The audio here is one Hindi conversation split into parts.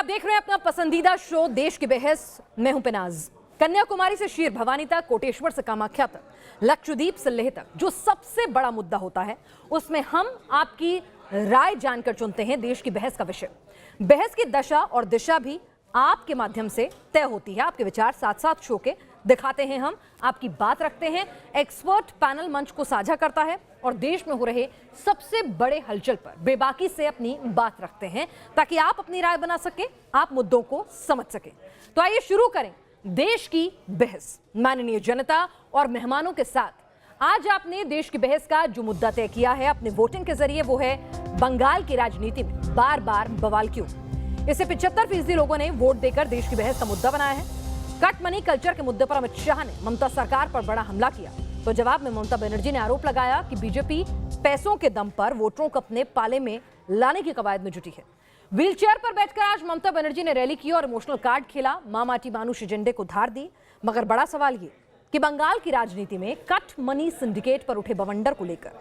देख रहे हैं अपना पसंदीदा शो देश की बहस। मैं हूं पिनाज। कन्याकुमारी से शीर भवानी तक, कोटेश्वर से कामाख्या तक, लक्षद्वीप से लेह तक, जो सबसे बड़ा मुद्दा होता है उसमें हम आपकी राय जानकर चुनते हैं देश की बहस का विषय। बहस की दशा और दिशा भी आपके माध्यम से तय होती है। आपके विचार साथ साथ शो के दिखाते हैं, हम आपकी बात रखते हैं। एक्सपर्ट पैनल मंच को साझा करता है और देश में हो रहे सबसे बड़े हलचल पर बेबाकी से अपनी बात रखते हैं ताकि आप अपनी राय बना सके, आप मुद्दों को समझ सके। तो आइए शुरू करें देश की बहस। माननीय जनता और मेहमानों के साथ आज आपने देश की बहस का जो मुद्दा तय किया है अपने वोटिंग के जरिए, वो है बंगाल की राजनीति में बार बार बवाल क्यों। इसे 75% लोगों ने वोट देकर देश की बहस का मुद्दा बनाया है। कट मनी कल्चर के मुद्दे पर अमित शाह ने ममता सरकार पर बड़ा हमला किया, तो जवाब में ममता बनर्जी ने आरोप लगाया कि बीजेपी पैसों के दम पर वोटरों को अपने पाले में लाने की कवायद में जुटी है। व्हीलचेयर पर बैठकर आज ममता बनर्जी ने रैली की और इमोशनल कार्ड खेला, मां माटी मानुष एजेंडे को धार दी। मगर बड़ा सवाल ये कि बंगाल की राजनीति में कट मनी सिंडिकेट पर उठे बवंडर को लेकर,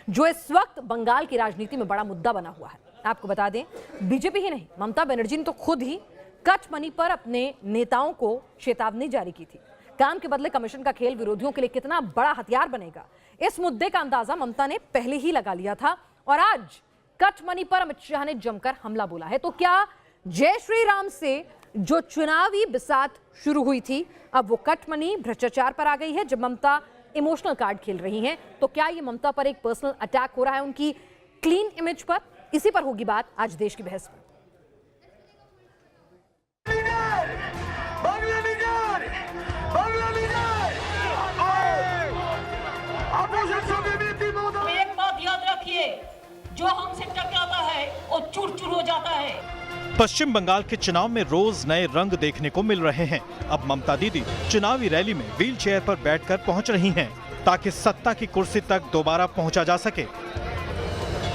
जो इस वक्त बंगाल की राजनीति में बड़ा मुद्दा बना हुआ है। आपको बता दें, बीजेपी ही नहीं, ममता बनर्जी ने तो खुद ही कट मनी पर अपने नेताओं को चेतावनी जारी की थी। काम के बदले कमीशन का खेल विरोधियों के लिए कितना बड़ा हथियार बनेगा, इस मुद्दे का अंदाजा ममता ने पहले ही लगा लिया था और आज कट मनी पर अमित शाह ने जमकर हमला बोला है। तो क्या जय श्री राम से जो चुनावी बिसात शुरू हुई थी, अब वो कट मनी भ्रष्टाचार पर आ गई है जब ममता इमोशनल कार्ड खेल रही हैं? तो क्या ये ममता पर एक पर्सनल अटैक हो रहा है उनकी क्लीन इमेज पर? इसी पर होगी बात आज देश की बहस में। एक बात याद रखिए, जो हमसे टकराता है वो चूर चूर हो जाता है। पश्चिम बंगाल के चुनाव में रोज नए रंग देखने को मिल रहे हैं। अब ममता दीदी चुनावी रैली में व्हील चेयर पर बैठकर पहुंच रही हैं ताकि सत्ता की कुर्सी तक दोबारा पहुंचा जा सके।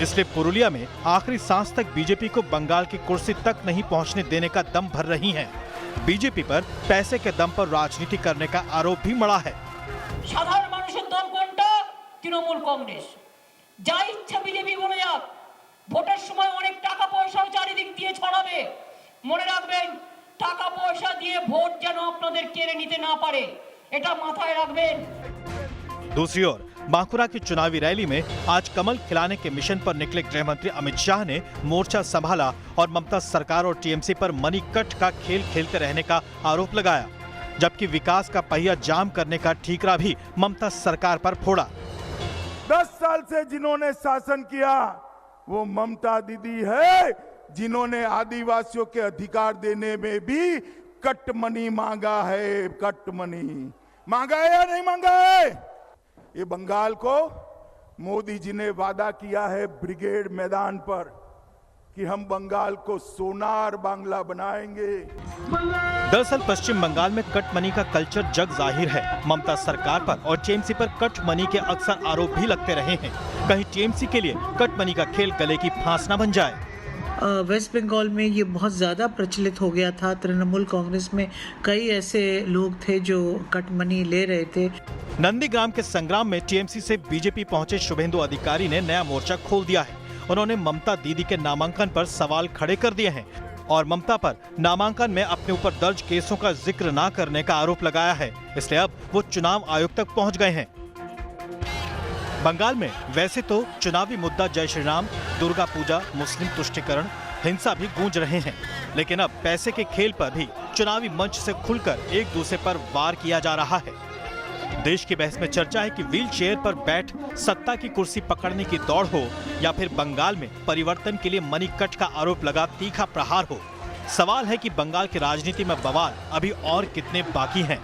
इसलिए पुरुलिया में आखिरी सांस तक बीजेपी को बंगाल की कुर्सी तक नहीं पहुंचने देने का दम भर रही हैं। बीजेपी पर पैसे के दम पर राजनीति करने का आरोप भी मड़ा है। সাধারণ মানুষের দল কোনটা? তৃণমূল কংগ্রেস। যা ইচ্ছা বিজেপি বলে যাক, ভোটের সময় অনেক টাকা পয়সাও চারিদিক দিয়ে ছড়াবে। মনে রাখবেন, টাকা পয়সা দিয়ে ভোট যেন আপনাদের কেড়ে নিতে না পারে, এটা মাথায় রাখবেন। दूसरी ओर बांकुरा की चुनावी रैली में आज कमल खिलाने के मिशन पर निकले गृह मंत्री अमित शाह ने मोर्चा संभाला और ममता सरकार और टीएमसी पर मनी कट का खेल खेलते रहने का आरोप लगाया, जबकि विकास का पहिया जाम करने का ठीकरा भी ममता सरकार पर फोड़ा। 10 साल से जिन्होंने शासन किया वो ममता दीदी है, जिन्होंने आदिवासियों के अधिकार देने में भी कट मनी मांगा है। कट मनी मांगा है या नहीं मांगा है? ये बंगाल को मोदी जी ने वादा किया है ब्रिगेड मैदान पर कि हम बंगाल को सोनार बांग्ला बनाएंगे। दरअसल पश्चिम बंगाल में कट मनी का कल्चर जग जाहिर है। ममता सरकार पर और टीएमसी पर कट मनी के अक्सर आरोप भी लगते रहे हैं। कहीं टीएमसी के लिए कट मनी का खेल गले की फांस न बन जाए। वेस्ट बंगाल में ये बहुत ज़्यादा प्रचलित हो गया था। तृणमूल कांग्रेस में कई ऐसे लोग थे जो कट मनी ले रहे थे। नंदीग्राम के संग्राम में टीएमसी से बीजेपी पहुंचे शुभेंदु अधिकारी ने नया मोर्चा खोल दिया है। उन्होंने ममता दीदी के नामांकन पर सवाल खड़े कर दिए हैं और ममता पर नामांकन में अपने ऊपर दर्ज केसों का जिक्र न करने का आरोप लगाया है। इसलिए अब वो चुनाव आयोग तक पहुंच गए हैं। बंगाल में वैसे तो चुनावी मुद्दा जय श्री राम, दुर्गा पूजा, मुस्लिम तुष्टीकरण, हिंसा भी गूंज रहे हैं, लेकिन अब पैसे के खेल पर भी चुनावी मंच से खुलकर एक दूसरे पर वार किया जा रहा है। देश की बहस में चर्चा है कि व्हील चेयर पर बैठ सत्ता की कुर्सी पकड़ने की दौड़ हो या फिर बंगाल में परिवर्तन के लिए मनी कट का आरोप लगा तीखा प्रहार हो। सवाल है कि बंगाल की राजनीति में बवाल अभी और कितने बाकी हैं।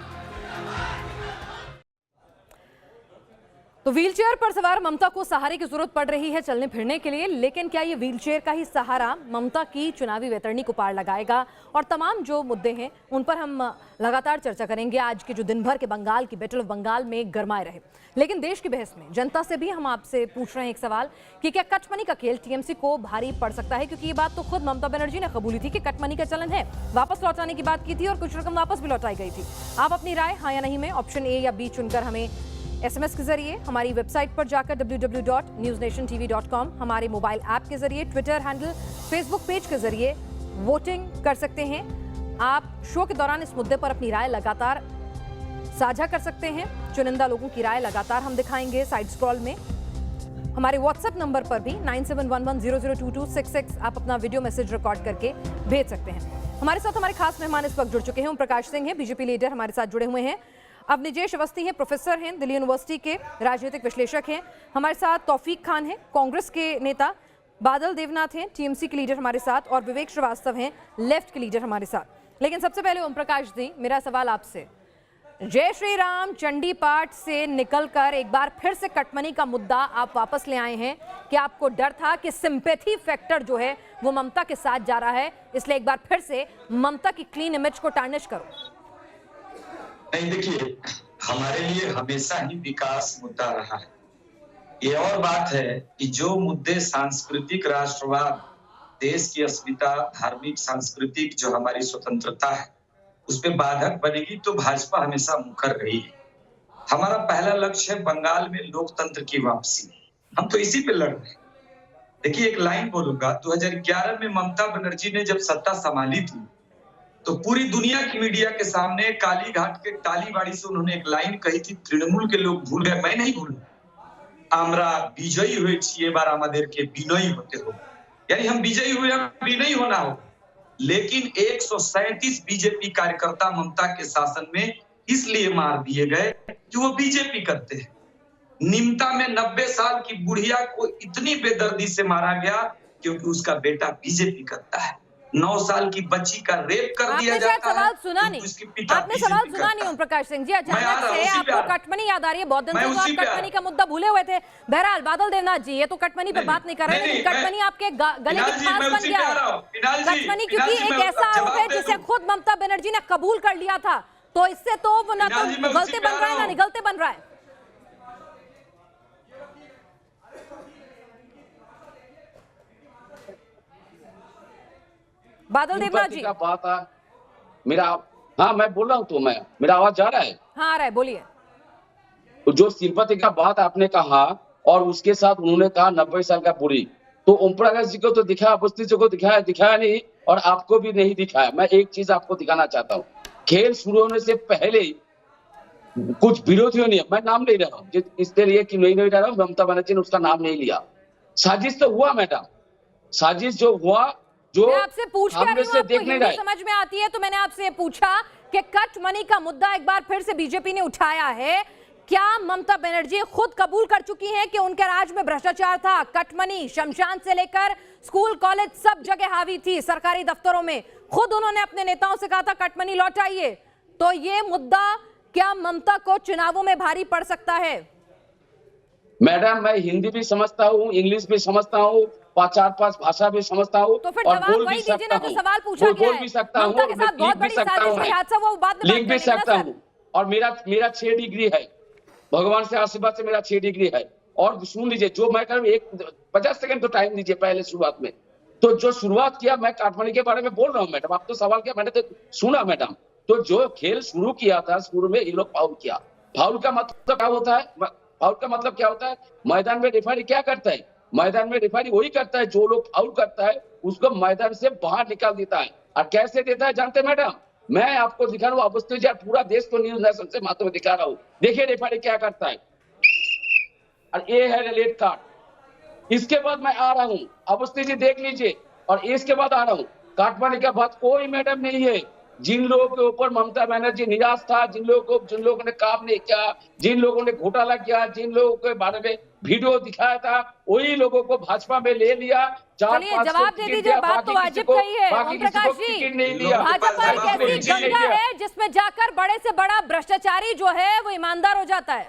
तो व्हीलचेयर पर सवार ममता को सहारे की जरूरत पड़ रही है चलने फिरने के लिए, लेकिन क्या ये व्हीलचेयर का ही सहारा ममता की चुनावी वैतरणी को पार लगाएगा? और तमाम जो मुद्दे हैं उन पर हम लगातार चर्चा करेंगे आज के जो दिन भर के बंगाल की बैटल ऑफ बंगाल में गरमाए रहे। लेकिन देश की बहस में जनता से भी हम आपसे पूछ रहे हैं एक सवाल कि क्या कट मनी का खेल टीएमसी को भारी पड़ सकता है? क्योंकि ये बात तो खुद ममता बनर्जी ने कबूली थी कि कट मनी का चलन है, वापस लौटाने की बात की थी और कुछ रकम वापस भी लौटाई गई थी। आप अपनी राय हाँ या नहीं में ऑप्शन ए या बी चुनकर हमें एसएमएस के जरिए, हमारी वेबसाइट पर जाकर www.newsnationtv.com, हमारे मोबाइल ऐप के जरिए, ट्विटर हैंडल, फेसबुक पेज के जरिए वोटिंग कर सकते हैं। आप शो के दौरान इस मुद्दे पर अपनी राय लगातार साझा कर सकते हैं। चुनिंदा लोगों की राय लगातार हम दिखाएंगे साइड स्क्रॉल में। हमारे व्हाट्सएप नंबर पर भी 9711002266 आप अपना वीडियो मैसेज रिकॉर्ड करके भेज सकते हैं। हमारे साथ हमारे खास मेहमान इस वक्त जुड़ चुके हैं। ओम प्रकाश सिंह हैं, बीजेपी लीडर हमारे साथ जुड़े हुए हैं। अवनिजेश अवस्थी हैं, प्रोफेसर हैं, दिल्ली यूनिवर्सिटी के राजनीतिक विश्लेषक हैं। हमारे साथ तौफीक खान हैं, कांग्रेस के नेता। बादल देवनाथ हैं, टीएमसी के लीडर हमारे साथ। और विवेक श्रीवास्तव हैं, लेफ्ट के लीडर हमारे साथ। लेकिन सबसे पहले ओम प्रकाश जी, मेरा सवाल आपसे, जय श्री राम चंडी पाठ से निकलकर एक बार फिर से कटमनी का मुद्दा आप वापस ले आए हैं। कि आपको डर था कि सिंपैथी फैक्टर जो है वो ममता के साथ जा रहा है, इसलिए एक बार फिर से ममता की क्लीन इमेज को टार्निश करो? नहीं, देखिए, हमारे लिए हमेशा ही विकास मुद्दा रहा है। ये और बात है कि जो मुद्दे सांस्कृतिक राष्ट्रवाद, देश की अस्मिता, धार्मिक सांस्कृतिक जो हमारी स्वतंत्रता है, उस पे बाधक बनेगी तो भाजपा हमेशा मुखर रही है। हमारा पहला लक्ष्य है बंगाल में लोकतंत्र की वापसी। हम तो इसी पे लड़ रहे हैं। देखिए, एक लाइन बोलूंगा, 2011 में ममता बनर्जी ने जब सत्ता संभाली थी तो पूरी दुनिया की मीडिया के सामने काली घाट के टालीवाड़ी से उन्होंने एक लाइन कही थी, तृणमूल के लोग भूल गए, मैं नहीं भूलूंगा। आमरा विजयी हुए ये बार आमादेर के विनयी होते हो, यानी हम विजयी हुए, विनयी होना हो। लेकिन 137 बीजेपी कार्यकर्ता ममता के शासन में इसलिए मार दिए गए कि वो बीजेपी करते हैं। निमता में 90 साल की बुढ़िया को इतनी बेदर्दी से मारा गया क्योंकि उसका बेटा बीजेपी करता है। 9 साल की बच्ची का रेप कर दिया जाता है। सवाल सुना नहीं, आपने सवाल सुना नहीं ओम प्रकाश सिंह जी। अचानक से आपको कटमनी याद आ रही है। बहुत दिन से तो आप कटमनी का मुद्दा भूले हुए थे। बहरहाल बादल देवनाथ जी, ये तो कटमनी पर बात नहीं कर रहे, लेकिन कटमनी आपके गले की खास बन गया है। कटमनी क्योंकि एक ऐसा आरोप है जिसे खुद ममता बनर्जी ने कबूल कर लिया था, तो इससे तो वो ना तो गलते बन रहा है ना निगलते बन रहा है। बादल देवनाथ जी, बात है मेरा। हाँ, मैं बोल रहा हूँ, तो मेरा आवाज जा रहा है? हाँ, आ रहा है, बोलिए। जो सिंपैथी का बात आपने कहा और उसके साथ उन्होंने कहा 90 साल का बुढ़ी, तो ओम प्रकाश जी को तो दिखाया, अवस्थी जी को दिखाया नहीं, और आपको भी नहीं दिखाया। मैं एक चीज आपको दिखाना चाहता हूँ। खेल शुरू होने से पहले कुछ विरोधियों ने, मैं नाम नहीं रहा हूँ इसलिए कि नहीं रह रहा हूँ, ममता बनर्जी ने उसका नाम नहीं लिया। साजिश तो हुआ मैडम, साजिश जो हुआ, जो मैं आपसे पूछ के रही हूं, आपको हिंदी समझ में आती है, तो मैंने आपसे पूछा कि कट मनी का मुद्दा एक बार फिर से बीजेपी ने उठाया है। क्या ममता बनर्जी खुद कबूल कर चुकी हैं कि उनके राज में भ्रष्टाचार था? कट मनी शमशान से लेकर स्कूल कॉलेज सब जगह हावी थी, सरकारी दफ्तरों में। खुद उन्होंने अपने नेताओं से कहा था कट मनी लौटाइए। तो ये मुद्दा क्या ममता को चुनावों में भारी पड़ सकता है? मैडम, मैं हिंदी भी समझता हूँ, इंग्लिश भी समझता हूँ, 4-5 भाषा भी समझता हूँ, तो फिर और जवाब बोल वही भी दीजिए सकता ना जो हूँ, सवाल पूछा गया बोल भी सकता हूँ, ममता के साथ बहुत बड़ी साजिश हुई, हादसा वो बाद में लिख भी सकता हूँ। और मेरा 6 डिग्री है, भगवान से आशीर्वाद से मेरा 6 डिग्री है। और सुन लीजिए, जो मैं कर 50 सेकंड तो टाइम दीजिए पहले शुरुआत में। तो जो शुरुआत किया, मैं काटमनी के बारे में बोल रहा हूँ मैडम, आप तो सवाल किया, मैंने तो सुना मैडम। तो जो खेल शुरू किया था, शुरू में ये लोग फाउल किया। फाउल का मतलब क्या होता है? फाउल का मतलब क्या होता है? मैदान में रेफरी क्या करता है? मैदान में रेफरी वही करता है, जो लोग फाउल करता है उसको मैदान से बाहर निकाल देता है। और कैसे देता है जानते हैं मैडम? मैं आपको दिखा रहा हूँ, अवस्थी जी, पूरा देश को न्यूज नेशन से माध्यम दिखा रहा हूँ। देखिए रेफरी क्या करता है, और ये है रेड कार्ड। इसके बाद मैं आ रहा हूँ, अवस्थी जी देख लीजिए, और इसके बाद आ रहा हूँ। काटमानी का बात कोई मैडम नहीं है। जिन लोगों के ऊपर ममता बनर्जी निराश था, जिन लोगों ने काम नहीं किया, जिन लोगों ने घोटाला किया, जिन लोगों के बारे में वीडियो दिखाया था, वही लोगों को भाजपा में ले लिया। 4-5 जवाब दे दीजिए, बात तो वाजिब कही है ओम प्रकाश जी। भाजपा एक ऐसी गंगा है जिसमें जाकर बड़े से बड़ा भ्रष्टाचारी जो है वो ईमानदार हो जाता है।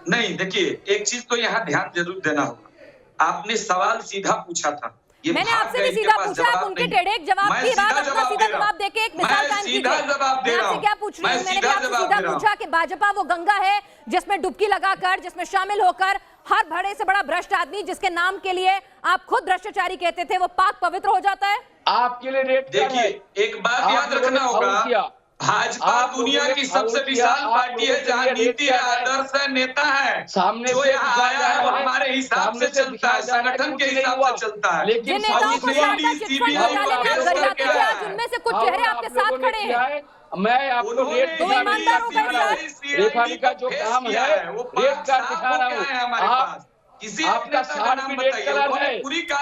नहीं, देखिए, एक चीज तो यहाँ ध्यान जरूर देना होगा। आपने सवाल सीधा पूछा था, मैंने आपसे भी सीधा पूछा, आप उनके टेढ़े जवाब की बात अपना सीधा जवाब देके एक मिसाल कायम कीजिए। मैं आपसे क्या पूछ रही हूँ? मैंने भी आपसे सीधा पूछा कि भाजपा वो गंगा है जिसमें डुबकी लगाकर, जिसमें शामिल होकर हर बड़े से बड़ा भ्रष्ट आदमी जिसके नाम के लिए आप खुद भ्रष्टाचारी कहते थे, वो पाक पवित्र हो जाता है। आपके लिए रेट, देखिए, एक बात याद रखना होगा, भाजपा आप दुनिया लोगों ने की सबसे फाउल किया, विशाल आप पार्टी है, लोगों जहाँ के लिए नीति है, रेट किया है। आदर्श है, नेता है। सामने जो से यहाँ दिखाया आया जा है वो रहा है, हमारे हिसाब सामने से से चलता है, दिखाया जा रहा है, संगठन के कुछ नहीं हिसाब हुआ। से चलता है। लेकिन जिन नेताओं को और शारदा ED, चिटफंड CBI घोटाले में आप पेश गरियाते करके थे, आया आज है। उनमें से कुछ चेहरे आपके साथ खड़े हैं। मैं आपको रेट तो ईमानदारों का सर रेफारी का जो काम है रेट कार्ड दिखा रहा हूँ। आप किसी आपका शार्ट भी रेड कलर है,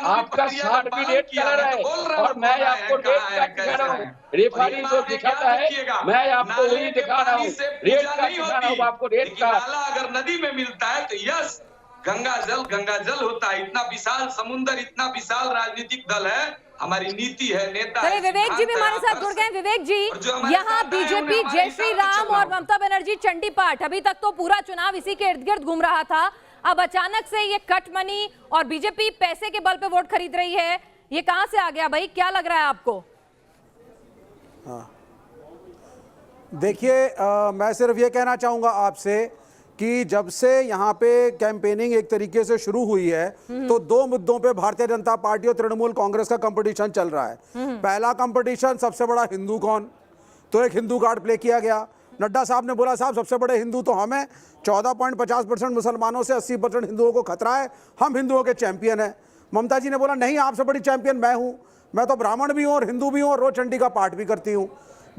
आपका शार्ट भी रेड कलर है, और मैं आपको रेड कार्ड दिखा रहा हूँ। रेफारी जो दिखाता है मैं आपको वही दिखा रहा हूँ, रेड कार्ड दिखा रहा हूँ आपको, रेड कार्ड। नाला अगर नदी में मिलता है तो यस, गंगा जल होता है। इतना विशाल समुद्र, इतना विशाल राजनीतिक दल है, हमारी नीति है, नेता है। चलिए विवेक जी भी हमारे साथ जुड़ गए। विवेक जी, यहाँ बीजेपी जय श्री राम और ममता बनर्जी चंडी पाठ, अभी तक तो पूरा चुनाव इसी के इर्द गिर्द घूम रहा था, अब अचानक से ये कट मनी और बीजेपी पैसे के बल पे वोट खरीद रही है, ये कहां से आ गया भाई? क्या लग रहा है आपको? हाँ, देखिए, मैं सिर्फ ये कहना चाहूंगा आपसे कि जब से यहाँ पे कैंपेनिंग एक तरीके से शुरू हुई है तो दो मुद्दों पे भारतीय जनता पार्टी और तृणमूल कांग्रेस का कंपटीशन चल रहा है। पहला कंपटीशन, सबसे बड़ा हिंदू कौन, तो एक हिंदू कार्ड प्ले किया गया। नड्डा साहब ने बोला साहब सबसे बड़े हिंदू तो हम हैं, 14.50% मुसलमानों से 80% हिंदुओं को खतरा है, हम हिंदुओं के चैंपियन हैं। ममता जी ने बोला नहीं, आपसे बड़ी चैंपियन मैं हूं, मैं तो ब्राह्मण भी हूं और हिंदू भी हूं और रोज चंडी का पाठ भी करती हूं।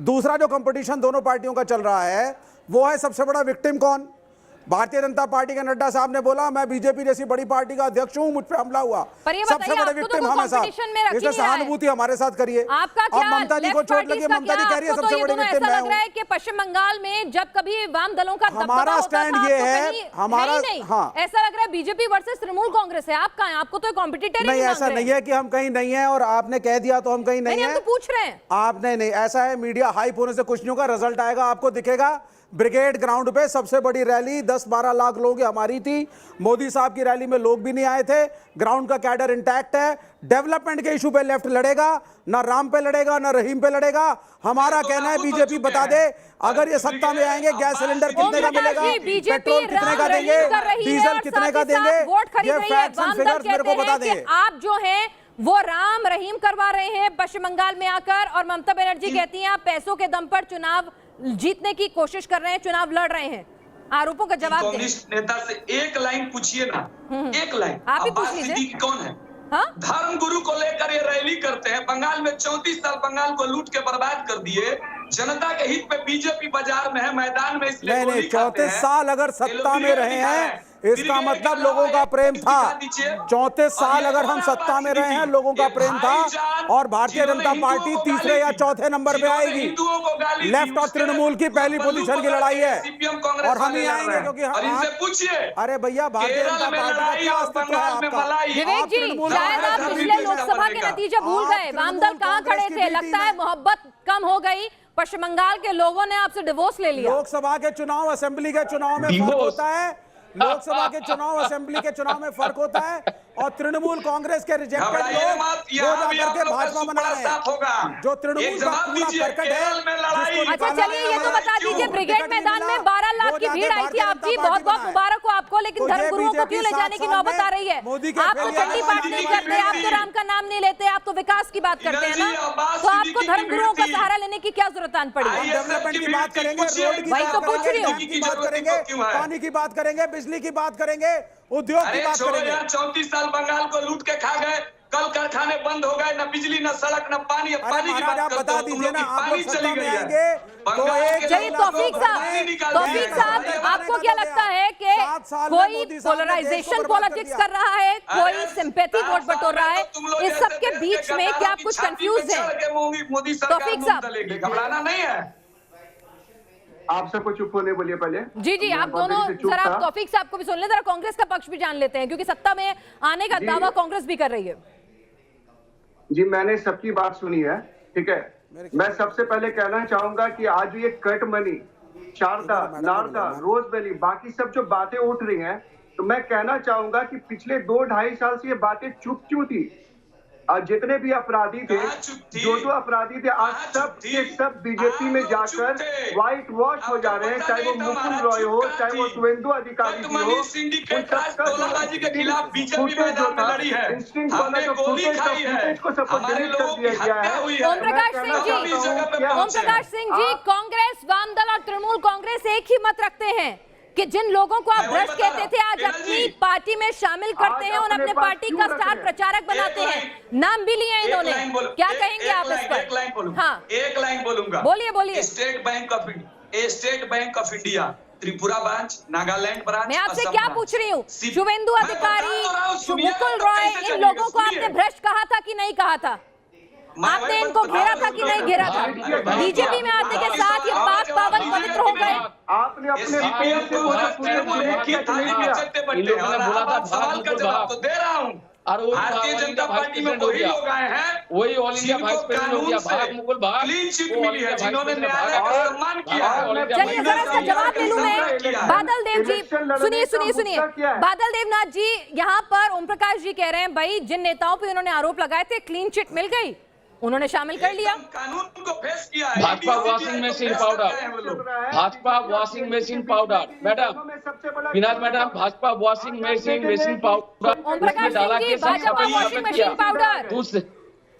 दूसरा जो कंपटीशन दोनों पार्टियों का चल रहा है वो है सबसे बड़ा विक्टिम कौन। भारतीय जनता पार्टी के नड्डा साहब ने बोला मैं बीजेपी जैसी बड़ी पार्टी का अध्यक्ष हूं, मुझ पे हमला हुआ, सबसे बड़े विक्टिम हम हैं साहब, इसलिए सहानुभूति हमारे साथ करिए। आपका क्या ममता जी को चोट लगी, ममता जी कह रही है सबसे बड़ी विक्टिम मैं हूं। लग रहा है कि पश्चिम बंगाल में जब कभी वाम दलों का हमारा स्टैंड ये है, हमारा हाँ, ऐसा लग रहा है बीजेपी वर्सेस तृणमूल कांग्रेस है। आप कहां हैं? आपको तो कॉम्पिटिटर नहीं, ऐसा नहीं है कि हम कहीं नहीं है और आपने कह दिया तो हम कहीं नहीं है, हम तो पूछ रहे हैं। आपने नहीं, ऐसा है मीडिया हाइप होने से कुछ नहीं होगा, रिजल्ट आएगा आपको दिखेगा। ब्रिगेड ग्राउंड पे सबसे बड़ी रैली 10-12 लाख लोगों की हमारी थी, मोदी साहब की रैली में लोग भी नहीं आए थे, ग्राउंड का कैडर इंटैक्ट है। डेवलपमेंट के इशू पे लेफ्ट लड़ेगा, ना राम पे लड़ेगा ना रहीम पे लड़ेगा। हमारा कहना है बीजेपी बता दे अगर ये सत्ता में आएंगे गैस सिलेंडर कितने का मिलेगा, पेट्रोल कितने का देंगे, डीजल कितने का देंगे, ये फैक्ट्स एंड फिगर्स मेरे को बता देंगे। आप जो हैं वो राम रहीम करवा रहे हैं पश्चिम बंगाल में आकर, और ममता बनर्जी कहती हैं आप पैसों के दम पर चुनाव जीतने की कोशिश कर रहे हैं, चुनाव लड़ रहे हैं। आरोपों का जवाब दें। कम्युनिस्ट नेता से एक लाइन पूछिए ना, एक लाइन आप ही पूछ लीजिए। कौन है? हाँ? धर्म गुरु को लेकर ये रैली करते हैं। बंगाल में 34 साल बंगाल को लूट के बर्बाद कर दिए। जनता के हित में बीजेपी बाजार में है, मैदान में, इसलिए नहीं 34 साल अगर सत्ता में रहे हैं इसका मतलब लोगों का प्रेम था। 34 साल अगर हम सत्ता में रहे हैं लोगों का प्रेम था, और भारतीय जनता पार्टी तीसरे या चौथे नंबर पे आएगी। लेफ्ट और तृणमूल की पहली पोजीशन की लड़ाई है और हम ही आएंगे, क्योंकि अरे भैया भारतीय जनता पार्टी का क्या अस्तित्व है आपका? विवेक जी, शायद आप पिछले लोकसभा के नतीजे भूल गए, वामदल कहां खड़े थे? लगता है मोहब्बत कम हो गई, पश्चिम बंगाल के लोगों ने आपसे डिवोर्स ले लिया। लोकसभा के चुनाव असेंबली के चुनाव में फर्क होता है, लोकसभा के चुनाव असेंबली के चुनाव में फर्क होता है, और तृणमूल कांग्रेस के रिजेक्टेड लोग वो जाकर के भाजपा बना रहे हैं, जो तृणमूल का पूरा करकट है। अच्छा चलिए ये तो बता दीजिए, ब्रिगेड मैदान में 12 लाख की भीड़ आई थी आपकी, बहुत बहुत मुबारक हो आपको, लेकिन धर्मगुरुओं को क्यों ले जाने की नौबत आ रही है? आप तो चंडी पाठ नहीं करते, आप तो राम का नाम नहीं लेते, आप तो विकास की बात करते हैं ना, तो आपको धर्मगुरुओं का सहारा लेने की क्या जरूरत आन पड़ी? डेवलपमेंट की बात करेंगे, रोड की बात करेंगे, पानी की बात करेंगे, बिजली की बात करेंगे, उद्योग की बात करेंगे। 34 साल बंगाल को लूट के खा गए, कल कारखाने बंद हो गए, न बिजली न सड़क न पानी। पानी की बात करते बता दीजिए ना, आप लोग सत्ता में आएंगे तो चलिए तौफीक साहब, आपको क्या लगता है कि कोई पोलराइजेशन पॉलिटिक्स कर रहा है, कोई सिंपैथी वोट बटोर रहा है, इस सब के बीच में क्या आप कुछ कंफ्यूज हैं? तौफीक साहब, घबराना नहीं है। आप सबको चुप होने बोलिए पहले। जी आप दोनों जरा आप तौफीक साहब को भी सुन लें, जरा कांग्रेस का पक्ष भी जान लेते हैं, क्योंकि सत्ता में आने का दावा कांग्रेस भी कर रही है। जी मैंने सबकी बात सुनी है, ठीक है। मैं सबसे पहले कहना चाहूंगा कि आज ये कट मनी, शारदा, नारदा, रोज वैली, बाकी सब जो बातें उठ रही हैं, तो मैं कहना चाहूंगा कि पिछले 2-2.5 साल से ये बातें चुप क्यों थी? जितने भी अपराधी थे, जो अपराधी थे, आज सब के सब बीजेपी में जाकर व्हाइट वॉश हो जा रहे हैं। चाहे वो मुकुल रॉय हो, चाहे वो शुभेंदु अधिकारी हो, उन टोलाबाजी के खिलाफ बीजेपी मैदान में लड़ी है। हमने गोली खाई है, हमारे लोगों की हत्या हुई है। ओम प्रकाश सिंह जी, कांग्रेस, वामदल और तृणमूल कांग्रेस एक ही मत रखते हैं कि जिन लोगों को आप भ्रष्ट कहते थे आज अपनी पार्टी में शामिल करते हैं और अपने पार्टी का स्टार प्रचारक बनाते हैं। नाम भी लिए इन्होंने, क्या कहेंगे आप इस पर? हाँ, एक लाइन बोलूंगा। बोलिए बोलिए। State bank of India Tripura branch, Nagaland branch. मैं आपसे क्या पूछ रही हूँ, शुभेंदु अधिकारी, मुकुल रॉय, इन लोगों को आपने भ्रष्ट कहा था कि नहीं कहा था? आपने इनको घेरा था कि नहीं घेरा था? बीजेपी में आने के साथ ये पाक पावन पवित्र हो गए। आपने अपने सवाल का जवाब तो दे रहा हूँ। भारतीय जनता पार्टी में वही लोग आए हैं, वही ऑल इंडिया वाइस प्रेसिडेंट हो गया, भाग मुकुल भाग, क्लीन चिट मिली है, जिन्होंने न्यायालय का सम्मान किया। चलिए जरा इसका जवाब ले लूं मैं। बादल देव जी, सुनिए बादल देवनाथ जी, यहाँ पर ओम प्रकाश जी कह रहे हैं भाई जिन नेताओं पे उन्होंने आरोप लगाए थे क्लीन चिट मिल गई, उन्होंने शामिल कर लिया। कानून को फेस किया है। Bhajpa washing machine powder, Bhajpa washing machine powder, madam विनाश madam, Bhajpa washing machine powder Om Prakash Singh ji, Bhajpa washing machine powder,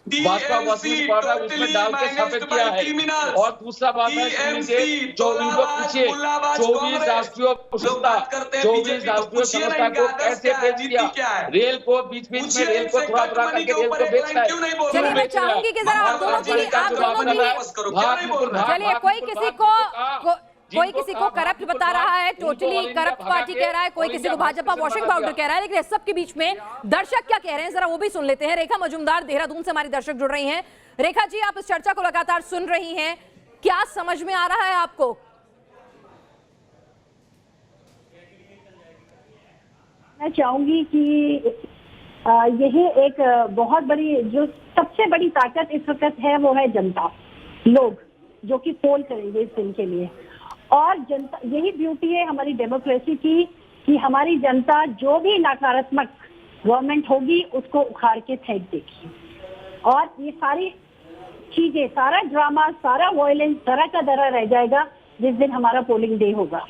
Bhajpa washing powder उसमें डाल के सफेद किया है। और दूसरा बात है, जो वीडियो पूछे 24 राष्ट्रीय संस्था, 24 राष्ट्रीय संस्था को कैसे बेच दिया, रेल को बीच में रेल को थोड़ा करके रेल को बेचना है। चलिए मैं चाहूंगी कि जरा आप दोनों की चलिए कोई किसी को करप्ट बता रहा है, टोटली करप्ट पार्टी कह रहा है, कोई किसी को भाजपा वॉशिंग पाउडर कह रहा है, लेकिन इस सब के बीच में दर्शक क्या कह रहे हैं जरा वो भी सुन लेते हैं। रेखा मजूमदार देहरादून से हमारी दर्शक जुड़ रही हैं। रेखा जी, आप इस चर्चा को लगातार सुन रही हैं, क्या समझ में आ रहा है आपको? मैं चाहूंगी कि यही एक बहुत बड़ी, जो सबसे बड़ी ताकत इस वक्त है वो है जनता, लोग जो कि पोल करेंगे इस दिन के लिए। और जनता, यही ब्यूटी है हमारी डेमोक्रेसी की कि हमारी जनता जो भी नकारात्मक गवर्नमेंट होगी उसको उखाड़ के फेंक देगी। और ये सारी चीजें, सारा ड्रामा, सारा वायलेंस दरा का दरा रह जाएगा जिस दिन हमारा पोलिंग डे होगा।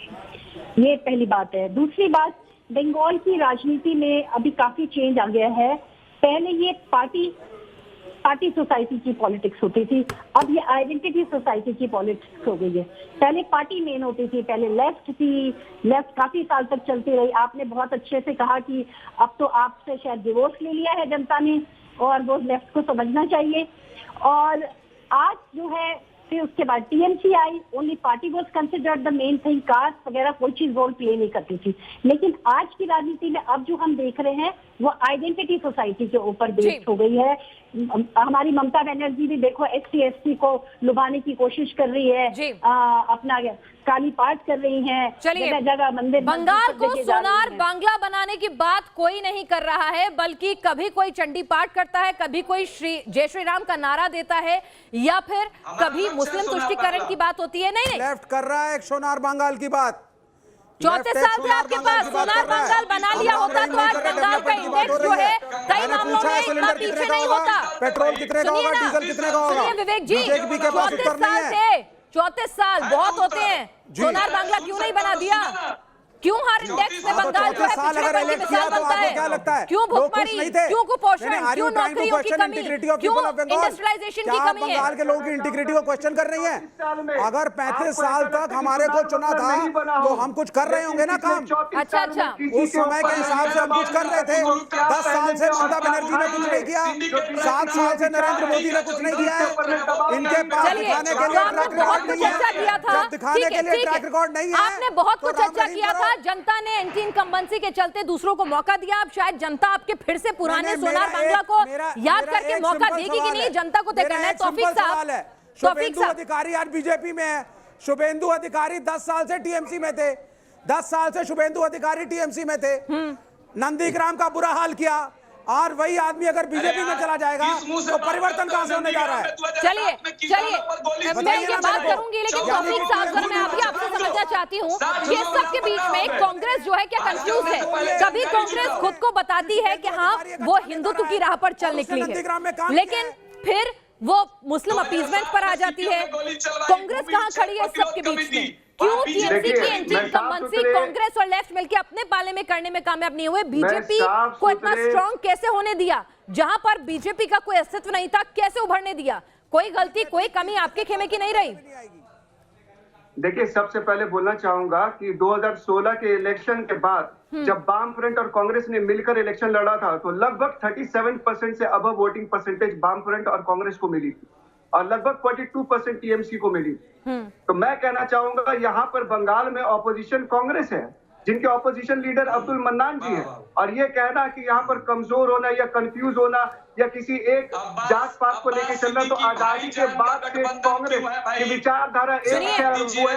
ये पहली बात है। दूसरी बात, बंगाल की राजनीति में अभी काफी चेंज आ गया है। पहले ये पार्टी सोसाइटी की पॉलिटिक्स होती थी, अब ये आइडेंटिटी सोसाइटी की पॉलिटिक्स हो गई है। पहले पार्टी मेन होती थी, पहले लेफ्ट थी, लेफ्ट काफी साल तक चलती रही। आपने बहुत अच्छे से कहा कि अब तो आपसे शायद डिवोर्स ले लिया है जनता ने और वो लेफ्ट को समझना चाहिए। और आज जो है फिर उसके बाद टीएमसी आई, only party was considered the main thing, caste वगैरह कोई चीज रोल प्ले नहीं करती थी। लेकिन आज की राजनीति में अब जो हम देख रहे हैं वो आइडेंटिटी सोसाइटी के ऊपर बेस्ड हो गई है। हमारी ममता बनर्जी भी देखो SC/ST को लुभाने की कोशिश कर रही है, अपना काली पाठ कर रही हैं, जगह जगह मंदिर। बंगाल को सोनार बांग्ला बनाने की बात कोई नहीं कर रहा है, बल्कि कभी कोई चंडी पाठ करता है, कभी कोई जय श्री राम का नारा देता है, या फिर कभी मुस्लिम तुष्टीकरण की बात होती है। नहीं लेफ्ट कर रहा है एक सोनार बंगाल की बात। 34 साल से आपके पास सोनार बंगाल बना लिया होता तो आज बंगाल का इंडेक्स जो है कई मामलों में इतना पीछे नहीं होता। पेट्रोल कितने का होगा, डीजल कितने का होगा? विवेक जी, 34 साल बहुत होते हैं, सोनार बांग्ला क्यों नहीं बना दिया? क्यों हर इंडेक्स में बंगाल जो है पिछड़ेपन की मिसाल बनता है? क्यों भुखमरी, क्यों कुपोषण, क्यों नौकरियों की कमी, क्यों इंडस्ट्रियलाइजेशन की कमी है? बंगाल के लोगों की इंटीग्रिटी को क्वेश्चन कर रही हैं। अगर 35 साल तक हमारे को चुना था तो हम कुछ कर रहे होंगे ना काम। अच्छा उस समय के हिसाब से हम कुछ कर रहे थे। 10 साल से ममता बनर्जी ने कुछ नहीं किया, 7 साल से नरेंद्र मोदी ने कुछ नहीं किया है। इनके पास दिखाने के लिए ट्रैक रिकॉर्ड नहीं है, दिखाने के लिए ट्रैक रिकॉर्ड नहीं है। आपने बहुत कुछ चर्चा किया था, जनता ने एंटी इनकम्बेंसी के चलते दूसरों को मौका दिया। अब शायद जनता आपके फिर से पुराने सोनार बांग्ला को याद करके मौका देगी कि नहीं, जनता को तय करना है। तौफीक साहब, शुभेंदु अधिकारी आज बीजेपी में है। शुभेंदु अधिकारी 10 साल से टीएमसी में थे, 10 साल से शुभेंदु अधिकारी टीएमसी में थे। नंदीग्राम का बुरा हाल किया, और वही आदमी अगर बीजेपी में चला जाएगा तो परिवर्तन कहां से होने जा रहा है? चलिए मैं ये बात करूंगी, लेकिन तौफीक साहब सर मैं अभी आपसे समझना चाहती हूँ कि इस सब के बीच में कांग्रेस जो है क्या कंफ्यूज है? कभी कांग्रेस खुद को बताती है कि हाँ वो हिंदुत्व की राह पर चल निकली है, लेकिन फिर वो मुस्लिम अपीजमेंट पर आ जाती है। कांग्रेस कहाँ खड़ी है इस सब के बीच में? क्यों टीएमसी की एंटी इनकम्बेंसी कांग्रेस और लेफ्ट मिलकर अपने पाले में करने में कामयाब नहीं हुए? बीजेपी को इतना स्ट्रांग कैसे होने दिया? जहां पर बीजेपी का कोई अस्तित्व नहीं था कैसे उभरने दिया? कोई गलती कोई कमी आपके खेमे की नहीं रही? देखिए, सबसे पहले बोलना चाहूंगा कि 2016 के इलेक्शन के बाद जब वाम फ्रंट और कांग्रेस ने मिलकर इलेक्शन लड़ा था तो लगभग 37% से अबव वोटिंग परसेंटेज वाम फ्रंट और कांग्रेस को मिली थी और लगभग 42% टीएमसी को मिली। तो मैं कहना चाहूंगा यहाँ पर बंगाल में ऑपोजिशन कांग्रेस है, जिनके ऑपोजिशन लीडर अब्दुल मन्नान जी हैं, और ये कहना कि यहाँ पर कमजोर होना या कंफ्यूज होना या किसी एक जात पात को लेकर चलना, तो आजादी के बाद से कांग्रेस की विचारधारा एक है।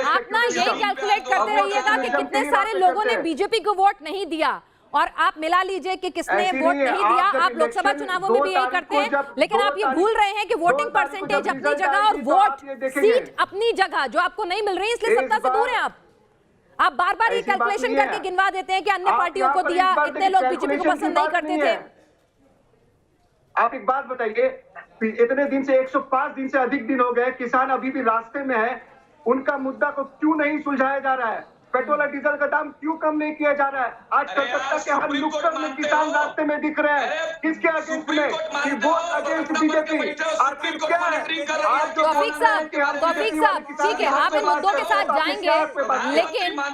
आप ना यही कैलकुलेट करते रहिएगा कि कितने सारे लोगों ने बीजेपी को वोट नहीं दिया और आप मिला लीजिए कि किसने वोट नहीं दिया। आप लोकसभा चुनावों में भी यही करते हैं, लेकिन आप ये भूल रहे हैं कि वोटिंग परसेंटेज अपनी जगह और वोट सीट अपनी जगह जो आपको नहीं मिल रही, इसलिए सत्ता से दूर हैं आप बार बार ये कैलकुलेशन करके गिनवा देते हैं कि अन्य पार्टियों को दिया, इतने लोग बीजेपी को पसंद नहीं करते थे। आप एक बात बताइए, इतने दिन से 105 दिन से अधिक दिन हो गए, किसान अभी भी रास्ते में है, उनका मुद्दा को क्यों नहीं सुलझाया जा रहा है? पेट्रोल और डीजल का दाम क्यों कम नहीं किया जा रहा है? आज कलकत्ता के हर नुक्कड़ में किसान रास्ते में दिख रहे हैं। किसके अगेंस्ट में? कि वोट अगेंस्ट बीजेपी। आखिर क्या है? तौफीक साहब ठीक है, आप इन मुद्दों के साथ जाएंगे,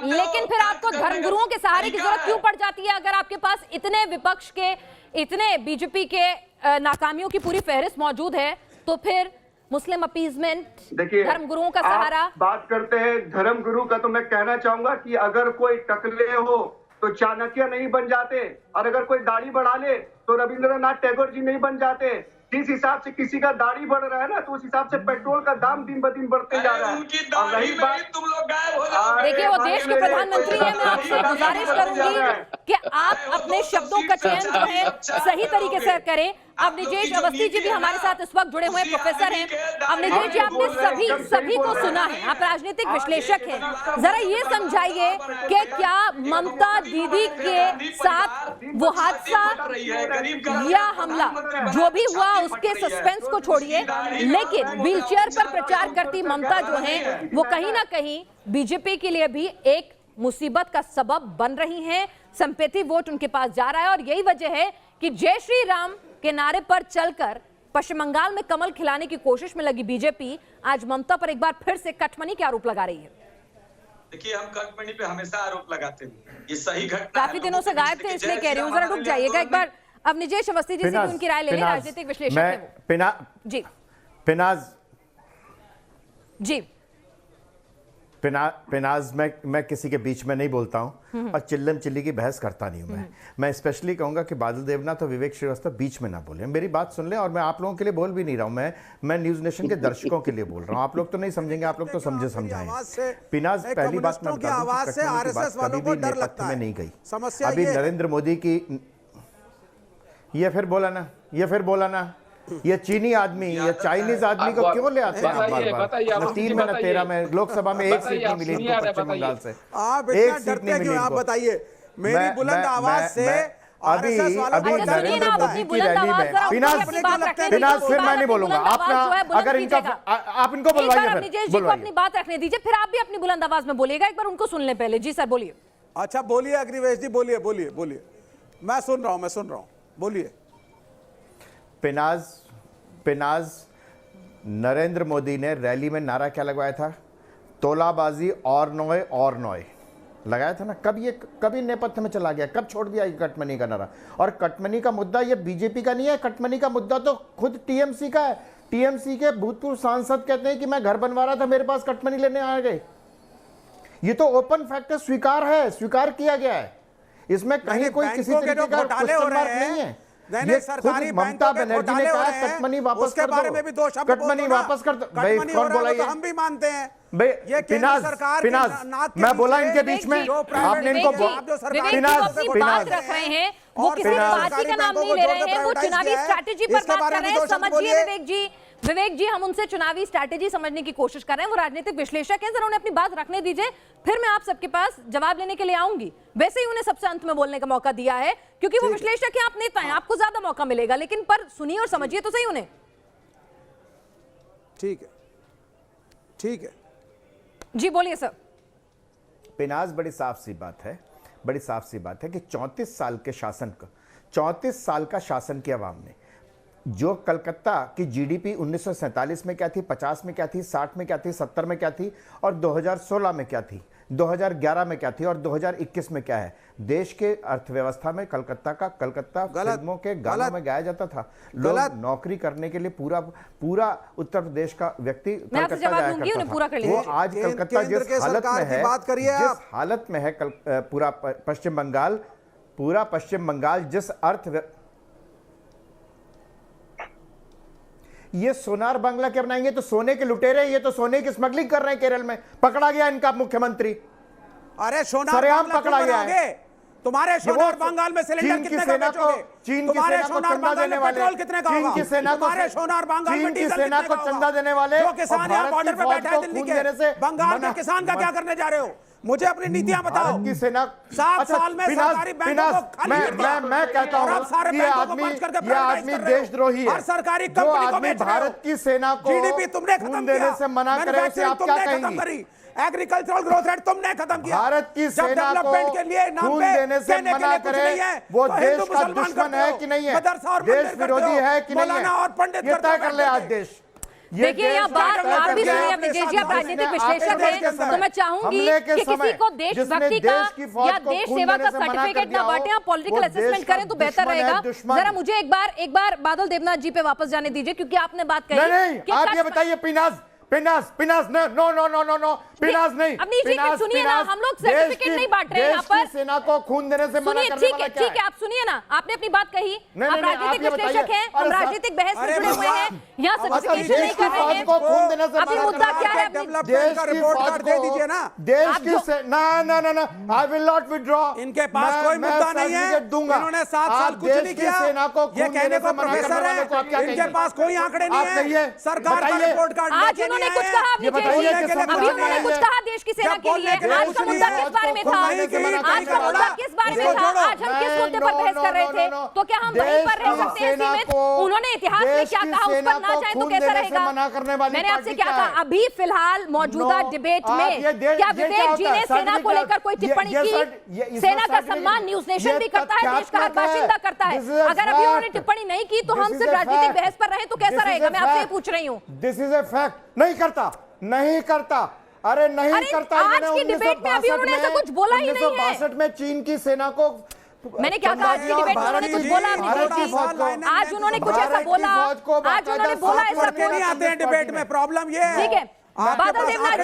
लेकिन फिर आपको धर्मगुरुओं के सहारे की जरूरत क्यों पड़ जाती है? अगर आपके पास इतने विपक्ष के, इतने बीजेपी के नाकामियों की पूरी फहरिस्त मौजूद है, तो फिर मुस्लिम अपीजमेंट, धर्मगुरुओं का सहारा। बात करते हैं धर्मगुरु का, तो मैं कहना चाहूंगा कि अगर कोई टकले हो तो चाणक्य नहीं बन जाते, और अगर कोई दाढ़ी बढ़ा ले तो रविंद्रनाथ टैगोर जी नहीं बन जाते। जिस हिसाब से किसी का दाढ़ी बढ़ रहा है ना, तो उस हिसाब से पेट्रोल का दाम दिन ब दिन बढ़ते जा रहा है। और रही बात, तुम लोग गायब हो जाओ। देखिए, वो देश के प्रधानमंत्री हैं, मैं आपसे गुजारिश करूंगी कि आप अपने शब्दों का चयन जो है सही तरीके से करें। अब निजेश अवस्थी जी भी हमारे साथ इस वक्त जुड़े हुए प्रोफेसर हैं। अब निजेश जी, आपने सभी को सुना है, आप राजनीतिक विश्लेषक हैं, जरा ये समझाइए कि क्या ममता दीदी के साथ वो हादसा या हमला जो भी हुआ उसके सस्पेंस को छोड़िए, लेकिन व्हीलचेयर पर प्रचार करती ममता जो है वो कहीं ना कहीं बीजेपी के लिए भी एक मुसीबत का सबब बन रही हैं। संपत्ति वोट उनके पास जा रहा है और यही वजह है कि जय श्री राम के नारे पर चलकर पश्चिम बंगाल में कमल खिलाने की कोशिश में लगी बीजेपी आज ममता पर एक बार फिर से कटमनी के आरोप लगा रही है। देखिए, हम कटमनी पे हमेशा आरोप लगाते हैं, ये सही घटना। काफी दिनों से गायब थे, इसलिए कह रही हूँ, जरा रुक जाइएगा एक बार। अब निजेश अवस्थी जी से भी उनकी राय ले लें, राजनीतिक विश्लेषक हैं वो। जी पिनाज मैं किसी के बीच में नहीं बोलता हूं और चिल्लम चिल्ली की बहस करता नहीं हूं। मैं स्पेशली कहूंगा कि बादल देवनाथ और विवेक श्रीवास्तव बीच में ना बोले, मेरी बात सुन लें। और मैं आप लोगों के लिए बोल भी नहीं रहा हूं, मैं न्यूज नेशन के दर्शकों के लिए बोल रहा हूं। आप लोग तो नहीं समझेंगे, आप लोग तो समझे समझाएं। पिनाज, पहली बात मैं बता दूं, कभी भी नेपथ्य में नहीं गई। अभी नरेंद्र मोदी की ये फिर बोला ना ये चीनी आदमी, ये चाइनीज आदमी को क्यों ले आते हैं आप बार-बार? 3 में ना 13 में लोकसभा में एक सीट नहीं मिली इनको पश्चिम बंगाल से, एक सीट नहीं मिली। आप बताइए मेरी बुलंद आवाज से अभी नरेंद्र मोदी की रैली में पिनाज फिर मैं नहीं बोलूंगा। अगर इनका आप इनको बुलवाइए, फिर अपनी बात रखने दीजिए, फिर आप भी अपनी बुलंद आवाज में बोलिएगा। एक बार उनको सुन लें पहले। जी सर बोलिए। अच्छा बोलिए अग्निवेश जी, बोलिए। मैं सुन रहा हूं, बोलिए। पिनाज नरेंद्र मोदी ने रैली में नारा क्या लगवाया था? तोलाबाजी और नोए लगाया था ना। कभी नेपथ्य में चला गया, कब छोड़ दिया कटमनी का नारा? और कटमनी का मुद्दा ये बीजेपी का नहीं है, कटमनी का मुद्दा तो खुद टीएमसी का है। टीएमसी के भूतपूर्व सांसद कहते हैं कि मैं घर बनवा रहा था, मेरे पास कटमनी लेने आ गए। ये तो ओपन फैक्ट है, स्वीकार किया गया है। इसमें कहीं कोई किसी तरीके का क्वेश्चन मार्क नहीं है। नहीं, ये सरकारी खुद ममता बैंकों के बनर्जी ने घोटाले हो कहा रहे हैं, कटमनी वापस उसके कर दो, बारे में भी दो शब्द कटमनी बोल दो ना। वापस कर दो। भाई कटमनी कौन हो रहा बोला है, वो ये? तो हम भी मानते हैं। भाई ये केंद्र पिनाज, सरकार के पिनाज, नाक के मैं बोला नीचे इनके बीच में, जो प्राइवेट आपने बैंक इनको हैं, आप जो सरकारी विवेक जी पिनाज, वो अपनी पिनाज। बात रख रहे हैं, वो और किसी पिनाज। पार्टी का नाम नहीं ले रहे हैं, वो चुनावी स्ट्रैटेजी पर बात कर रहे हैं। समझिए विवेक जी, हम उनसे चुनावी स्ट्रैटेजी समझने की कोशिश कर रहे हैं। वो राजनीतिक विश्लेषक हैं, जरा उन्हें अपनी बात रखने दीजिए, फिर मैं आप सबके पास जवाब लेने के लिए आऊंगी। वैसे ही उन्हें सबसे अंत में बोलने का मौका दिया है, क्योंकि वो विश्लेषक हैं, आप नेता हैं, आपको ज्यादा मौका मिलेगा, लेकिन पर सुनिए और समझिए तो सही उन्हें। ठीक है, ठीक है जी, बोलिए सर। पिनाज, बड़ी साफ सी बात है, बड़ी साफ सी बात है कि 34 साल के शासन का 34 साल का शासन किया आवाम ने। जो कलकत्ता की जीडीपी 1947 में क्या थी, 50 में क्या थी, 60 में क्या थी, 70 में क्या थी और 2016 में क्या थी, 2011 में क्या थी और 2021 में क्या है। देश के अर्थव्यवस्था में कलकत्ता फिल्मों के गानों में गाया जाता था। लोग नौकरी करने के लिए पूरा उत्तर प्रदेश का व्यक्ति कलकत्ता जाया करता था। वो आज कलकत्ता जिस हालत में है, जिस हालत में है पूरा पश्चिम बंगाल जिस ये सोनार बांग्ला क्या बनाएंगे? तो सोने के लुटेरे, ये तो सोने की स्मगलिंग कर रहे हैं। केरल में पकड़ा गया इनका मुख्यमंत्री। अरे सरेआम पकड़ा गया है। तुम्हारे सोनार बंगाल में सिलेंडर कितने का बेचोगे? चीन की सेना को चंदा देने वाले, चीन की सेना को चंदा देने वाले, जो किसान यहाँ बॉर्डर पे बैठा है दिल्ली के, बंगाल के किसान का क्या करने जा रहे हो? मुझे अपनी नीतियां बताओ। की सेना 7 साल में सरकारी बैंकों को खाली किया। मैं कहता हूं कि ये आदमी देशद्रोही है। और सरकारी जो आदमी भारत की सेना को जीडीपी तुमने खत्म देने से मना करे, उसे आप क्या कहेंगे? एग्रीकल्चरल ग्रोथ रेट तुमने खत्म किया। भारत की सेना को के लिए खून देने से मना करे, वो देश का दुश्मन है कि नहीं है, देश विरोधी है कि नहीं है, और पंडित ये तय कर ले आज देश। देखिए यहाँ बात आप भी सुनिए, विजय जी आप राजनीतिक विश्लेषक हैं, तो मैं चाहूंगी कि किसी को देशभक्ति का या देश सेवा का सर्टिफिकेट ना बांटे, आप पॉलिटिकल असेसमेंट करें तो बेहतर रहेगा। जरा मुझे एक बार बादल देवनाथ जी पे वापस जाने दीजिए, क्योंकि आपने बात कही। नहीं, आप ये बताइए पिनाज नो, पिनाज नहीं। अपनी जी सुनिए ना, हम लोग सर्टिफिकेट नहीं बांट रहे हैं यहाँ पर। सेना को खून देने से मना करने वाला क्या है? ठीक है, आप सुनिए ना, आपने अपनी बात कही, आप राजनीतिक विश्लेषक हैं, हम राजनीतिक बहस में जुड़े हुए हैं, यहाँ सर्टिफिकेशन नहीं कर रहे हैं। अभी मुद्दा क्या है? देश की रिपोर्ट दे दीजिए ना। देश की ना, आई विल नॉट विथड्रॉ। इनके पास कोई मुद्दा नहीं है, इन्होंने 7 साल कुछ नहीं किया। ये कहने को प्रोफेसर है, इनके पास कोई आंकड़े नहीं है। सरकार का रिपोर्ट कार्ड आज उन्होंने कुछ कहा, अभी उन्होंने कुछ कहा देश की सेना के लिए। आज का मुद्दा किस बारे में था? आज का मुद्दा किस बारे में था? आज हम किस मुद्दे पर बहस कर रहे थे? तो क्या हम वहीं पर रह सकते हैं सीमित? उन्होंने इतिहास में क्या कहा उस पर ना जाए तो कैसा रहेगा? मैंने आपसे क्या कहा, अभी फिलहाल मौजूदा डिबेट में क्या विवेक जी ने सेना को लेकर कोई टिप्पणी की? सेना का सम्मान न्यूज नेशन भी करता है, देश का हर बाशिंदा करता है। अगर अभी उन्होंने टिप्पणी नहीं की तो हम सिर्फ राजनीतिक बहस पर रहे तो कैसा रहेगा? मैं आपसे पूछ रही हूँ। This is a fact. नहीं करता, अरे नहीं करता। आज की डिबेट में अभी उन्होंने ऐसा कुछ बोला ही नहीं है। 1962 में चीन की सेना को मैंने क्या कहा? आज की डिबेट में उन्होंने कुछ बोला? आज उन्होंने कुछ ऐसा बोला? आज उन्होंने बोला ऐसा? नहीं आते हैं डिबेट में, प्रॉब्लम ये है। ठीक है, बादल देवनाथ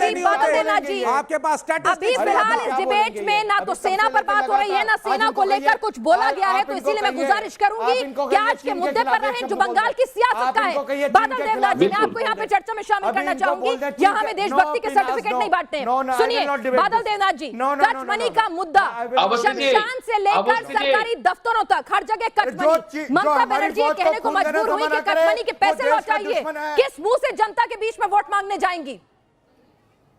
जी, आपके पास अभी फिलहाल इस डिबेट में ना तो सेना पर बात हो रही है, ना सेना को लेकर कुछ बोला गया है, तो इसीलिए मैं गुजारिश करूंगी कि आज के मुद्दे पर रहें जो बंगाल की सियासत का है। बादल देवनाथ जी, मैं आपको यहाँ पे चर्चा में शामिल करना चाहूंगी। यहाँ हमें देशभक्ति के सर्टिफिकेट नहीं बांटते हैं। सुनिए बादल देवनाथ जी, कच मनी का मुद्दा शमशान से लेकर सरकारी दफ्तरों तक हर जगह कच मनी। ममता बनर्जी कहने को मजबूर हुई कि कच मनी के पैसे लौटाइए। किस मुंह से जनता के बीच में वोट मांगने जाएंगी?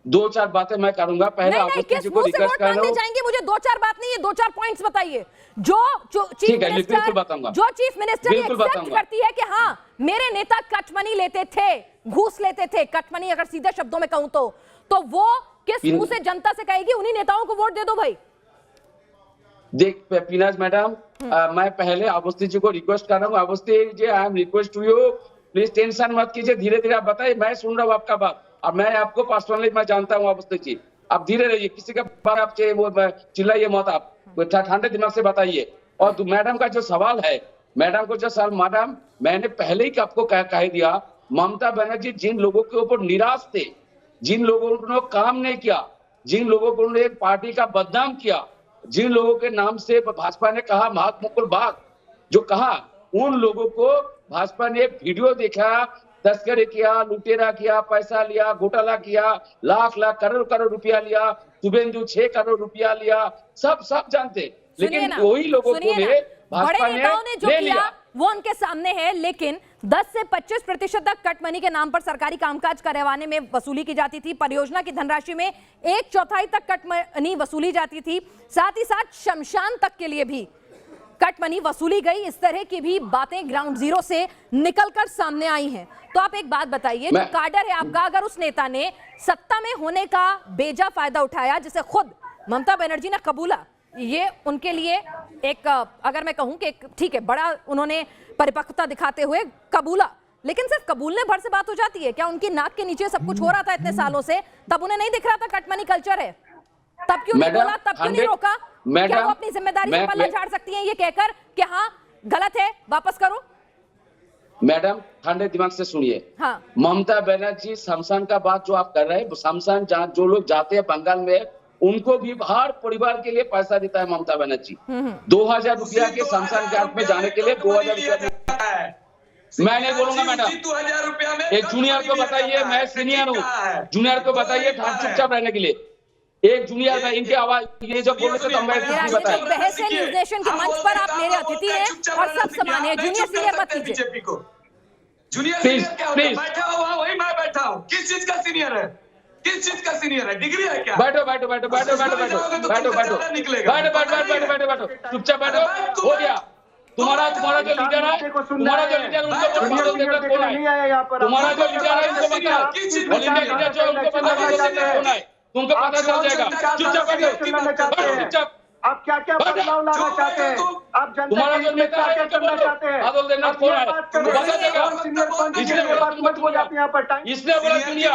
2-4 बातें मैं करूंगा। पहले किस मुंह से वोट मांगने जाएंगे? मुझे 2-4 बात नहीं है, 2-4 पॉइंट्स बताइए जो चीफ मिनिस्टर एक्सेप्ट करती है कि हाँ मेरे नेता कच मनी लेते थे, घूस लेते थे। कच मनी अगर सीधे शब्दों में कहूं तो वो किस मुंह से जनता से कहेगी उन्हीं नेताओं को वोट दे दो भाई? देख पिनाज मैडम, मैं पहले अवस्थी जी को रिक्वेस्ट कर रहा हूँ। Awasthi ji, I am request to you, please tension मत कीजिए, धीरे धीरे आप बताइए। मैं सुन रहा हूँ आपका बात और मैं आपको पर्सनली मैं जानता हूँ अवस्थी जी। आप धीरे रहिए, किसी का बात आप वो चिल्लाइए मत, आप ठंडे दिमाग से बताइए। और मैडम का जो सवाल है, मैडम को जो सवाल, मैडम मैंने पहले ही आपको कह दिया, ममता बनर्जी जिन लोगों के ऊपर निराश थे, जिन लोगों ने काम नहीं किया, जिन लोगों को एक पार्टी का बदनाम किया, जिन लोगों के नाम से भाजपा ने कहा महात्मुकुल बाग जो कहा, उन लोगों को भाजपा ने वीडियो देखा, तस्करी किया, लुटेरा किया, पैसा लिया, घोटाला किया, लाख लाख करोड़ करोड़ रुपया लिया, शुभेंदु 6 करोड़ रुपया लिया, सब जानते, लेकिन वही लोगों को भाजपा बड़े नेताओं ने जो किया वो उनके सामने है। लेकिन 10 से 25% तक कट मनी के नाम पर सरकारी कामकाज करवाने में वसूली की जाती थी। परियोजना की धनराशि में 1/4 तक कट मनी वसूली जाती थी। साथ ही साथ शमशान तक के लिए भी कट मनी वसूली गई। इस तरह की भी बातें ग्राउंड जीरो से निकलकर सामने आई हैं। तो आप एक बात बताइए, जो काडर है आपका, अगर उस नेता ने सत्ता में होने का बेजा फायदा उठाया, जिसे खुद ममता बनर्जी ने कबूला, ये उनके लिए एक, अगर मैं कहूं कि ठीक है, बड़ा उन्होंने परिपक्वता दिखाते हुए कबूला, लेकिन सिर्फ कबूलने भर से बात हो जाती है क्या? उनकी नाक के नीचे सब कुछ हो रहा था इतने सालों से, तब उन्हें नहीं दिख रहा था कट मनी कल्चर है? तब क्यों नहीं बोला, तब क्यों नहीं रोका? क्या वो अपनी जिम्मेदारी से पल्ला झाड़ सकती हैं ये कहकर कि हाँ गलत है, वापस करो? मैडम ठंडे दिमाग से सुनिए। हाँ। ममता बनर्जी शमशान का बात जो आप कर रहे हैं, शमशान जहाँ जो लोग जाते हैं बंगाल में, उनको भी हर परिवार के लिए पैसा देता है ममता बनर्जी। 2000 रुपया के शमशान घाट में जाने के लिए 2000 रुपया। मैं नहीं बोलूंगा मैडम, 2000 रुपया में एक जूनियर को बताइए, मैं सीनियर हूँ, जूनियर को बताइए चुपचाप रहने के लिए। एक जूनियर में इनकी आवाज ये जब बोल रहे थे तो मैं राजनीतिक बहस है न्यूज नेशन के मंच पर, आप मेरे अतिथि हैं और सब समान है। जूनियर सीनियर मत कीजिए। बीजेपी को जूनियर सीनियर क्या होता है? बैठा हुआ वही मैं बैठा हूँ। किस चीज का सीनियर है? किस चीज का सीनियर है? डिग्री है क्या? बैठो बैठो बैठो बैठो बैठो बैठो बैठो बैठो बैठो बैठो चुपचाप बैठो। हो गया तुम्हारा जो लीडर है, तुम्हारा जो लीडर उनको कौन है? तुम्हारा जो लीडर है उनको बताओ, लीडर जो उनको पता कौन है, तुमको पता चल जाएगा। चुपचाप बैठो, चुपचाप। आप क्या क्या बदलाव लाना चाहते हैं? आप जनता तुम्हारा जो नेता है उनको बताओ, बादल देवनाथ कौन है? बता देगा। इसने बोला जूनियर,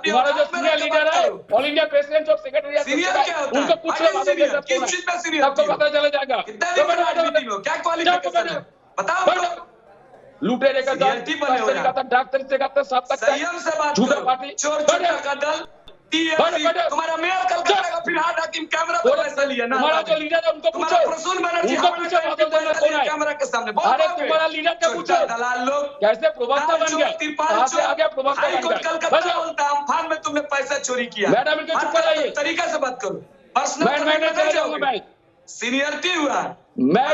तुम्हारा जो सीनियर लीडर है, all India president of secretary, उनको पूछो बादल देवनाथ कौन है, सबको पता चला जाएगा। क्या क्वालिफिकेशन है बताओ। लुटेरे का दल, डॉक्टर से का सब तक संयम से बात झूठा करो। पार्टी चोर का दल, तुम्हारा मेयर कलकत्ता का फिर हाथ हाकिम कैमरा पर पैसा लिया ना। तुम्हारा जो लीडर है उनको पूछो, प्रसून बनर्जी उनको पूछो बादल देवनाथ कौन है कैमरा के सामने। अरे तुम्हारा लीडर का पूछो, दलाल लोग कैसे प्रवक्ता बन गया, कहां से आ गया प्रवक्ता बन गया? कलकत्ता बोलता अम्फान में तुमने पैसा चोरी किया। मैडम इनको चुप कराइए, तरीका से बात करो। मैं चले जाऊंगा, मैं सीनियरिटी हुआ, मैं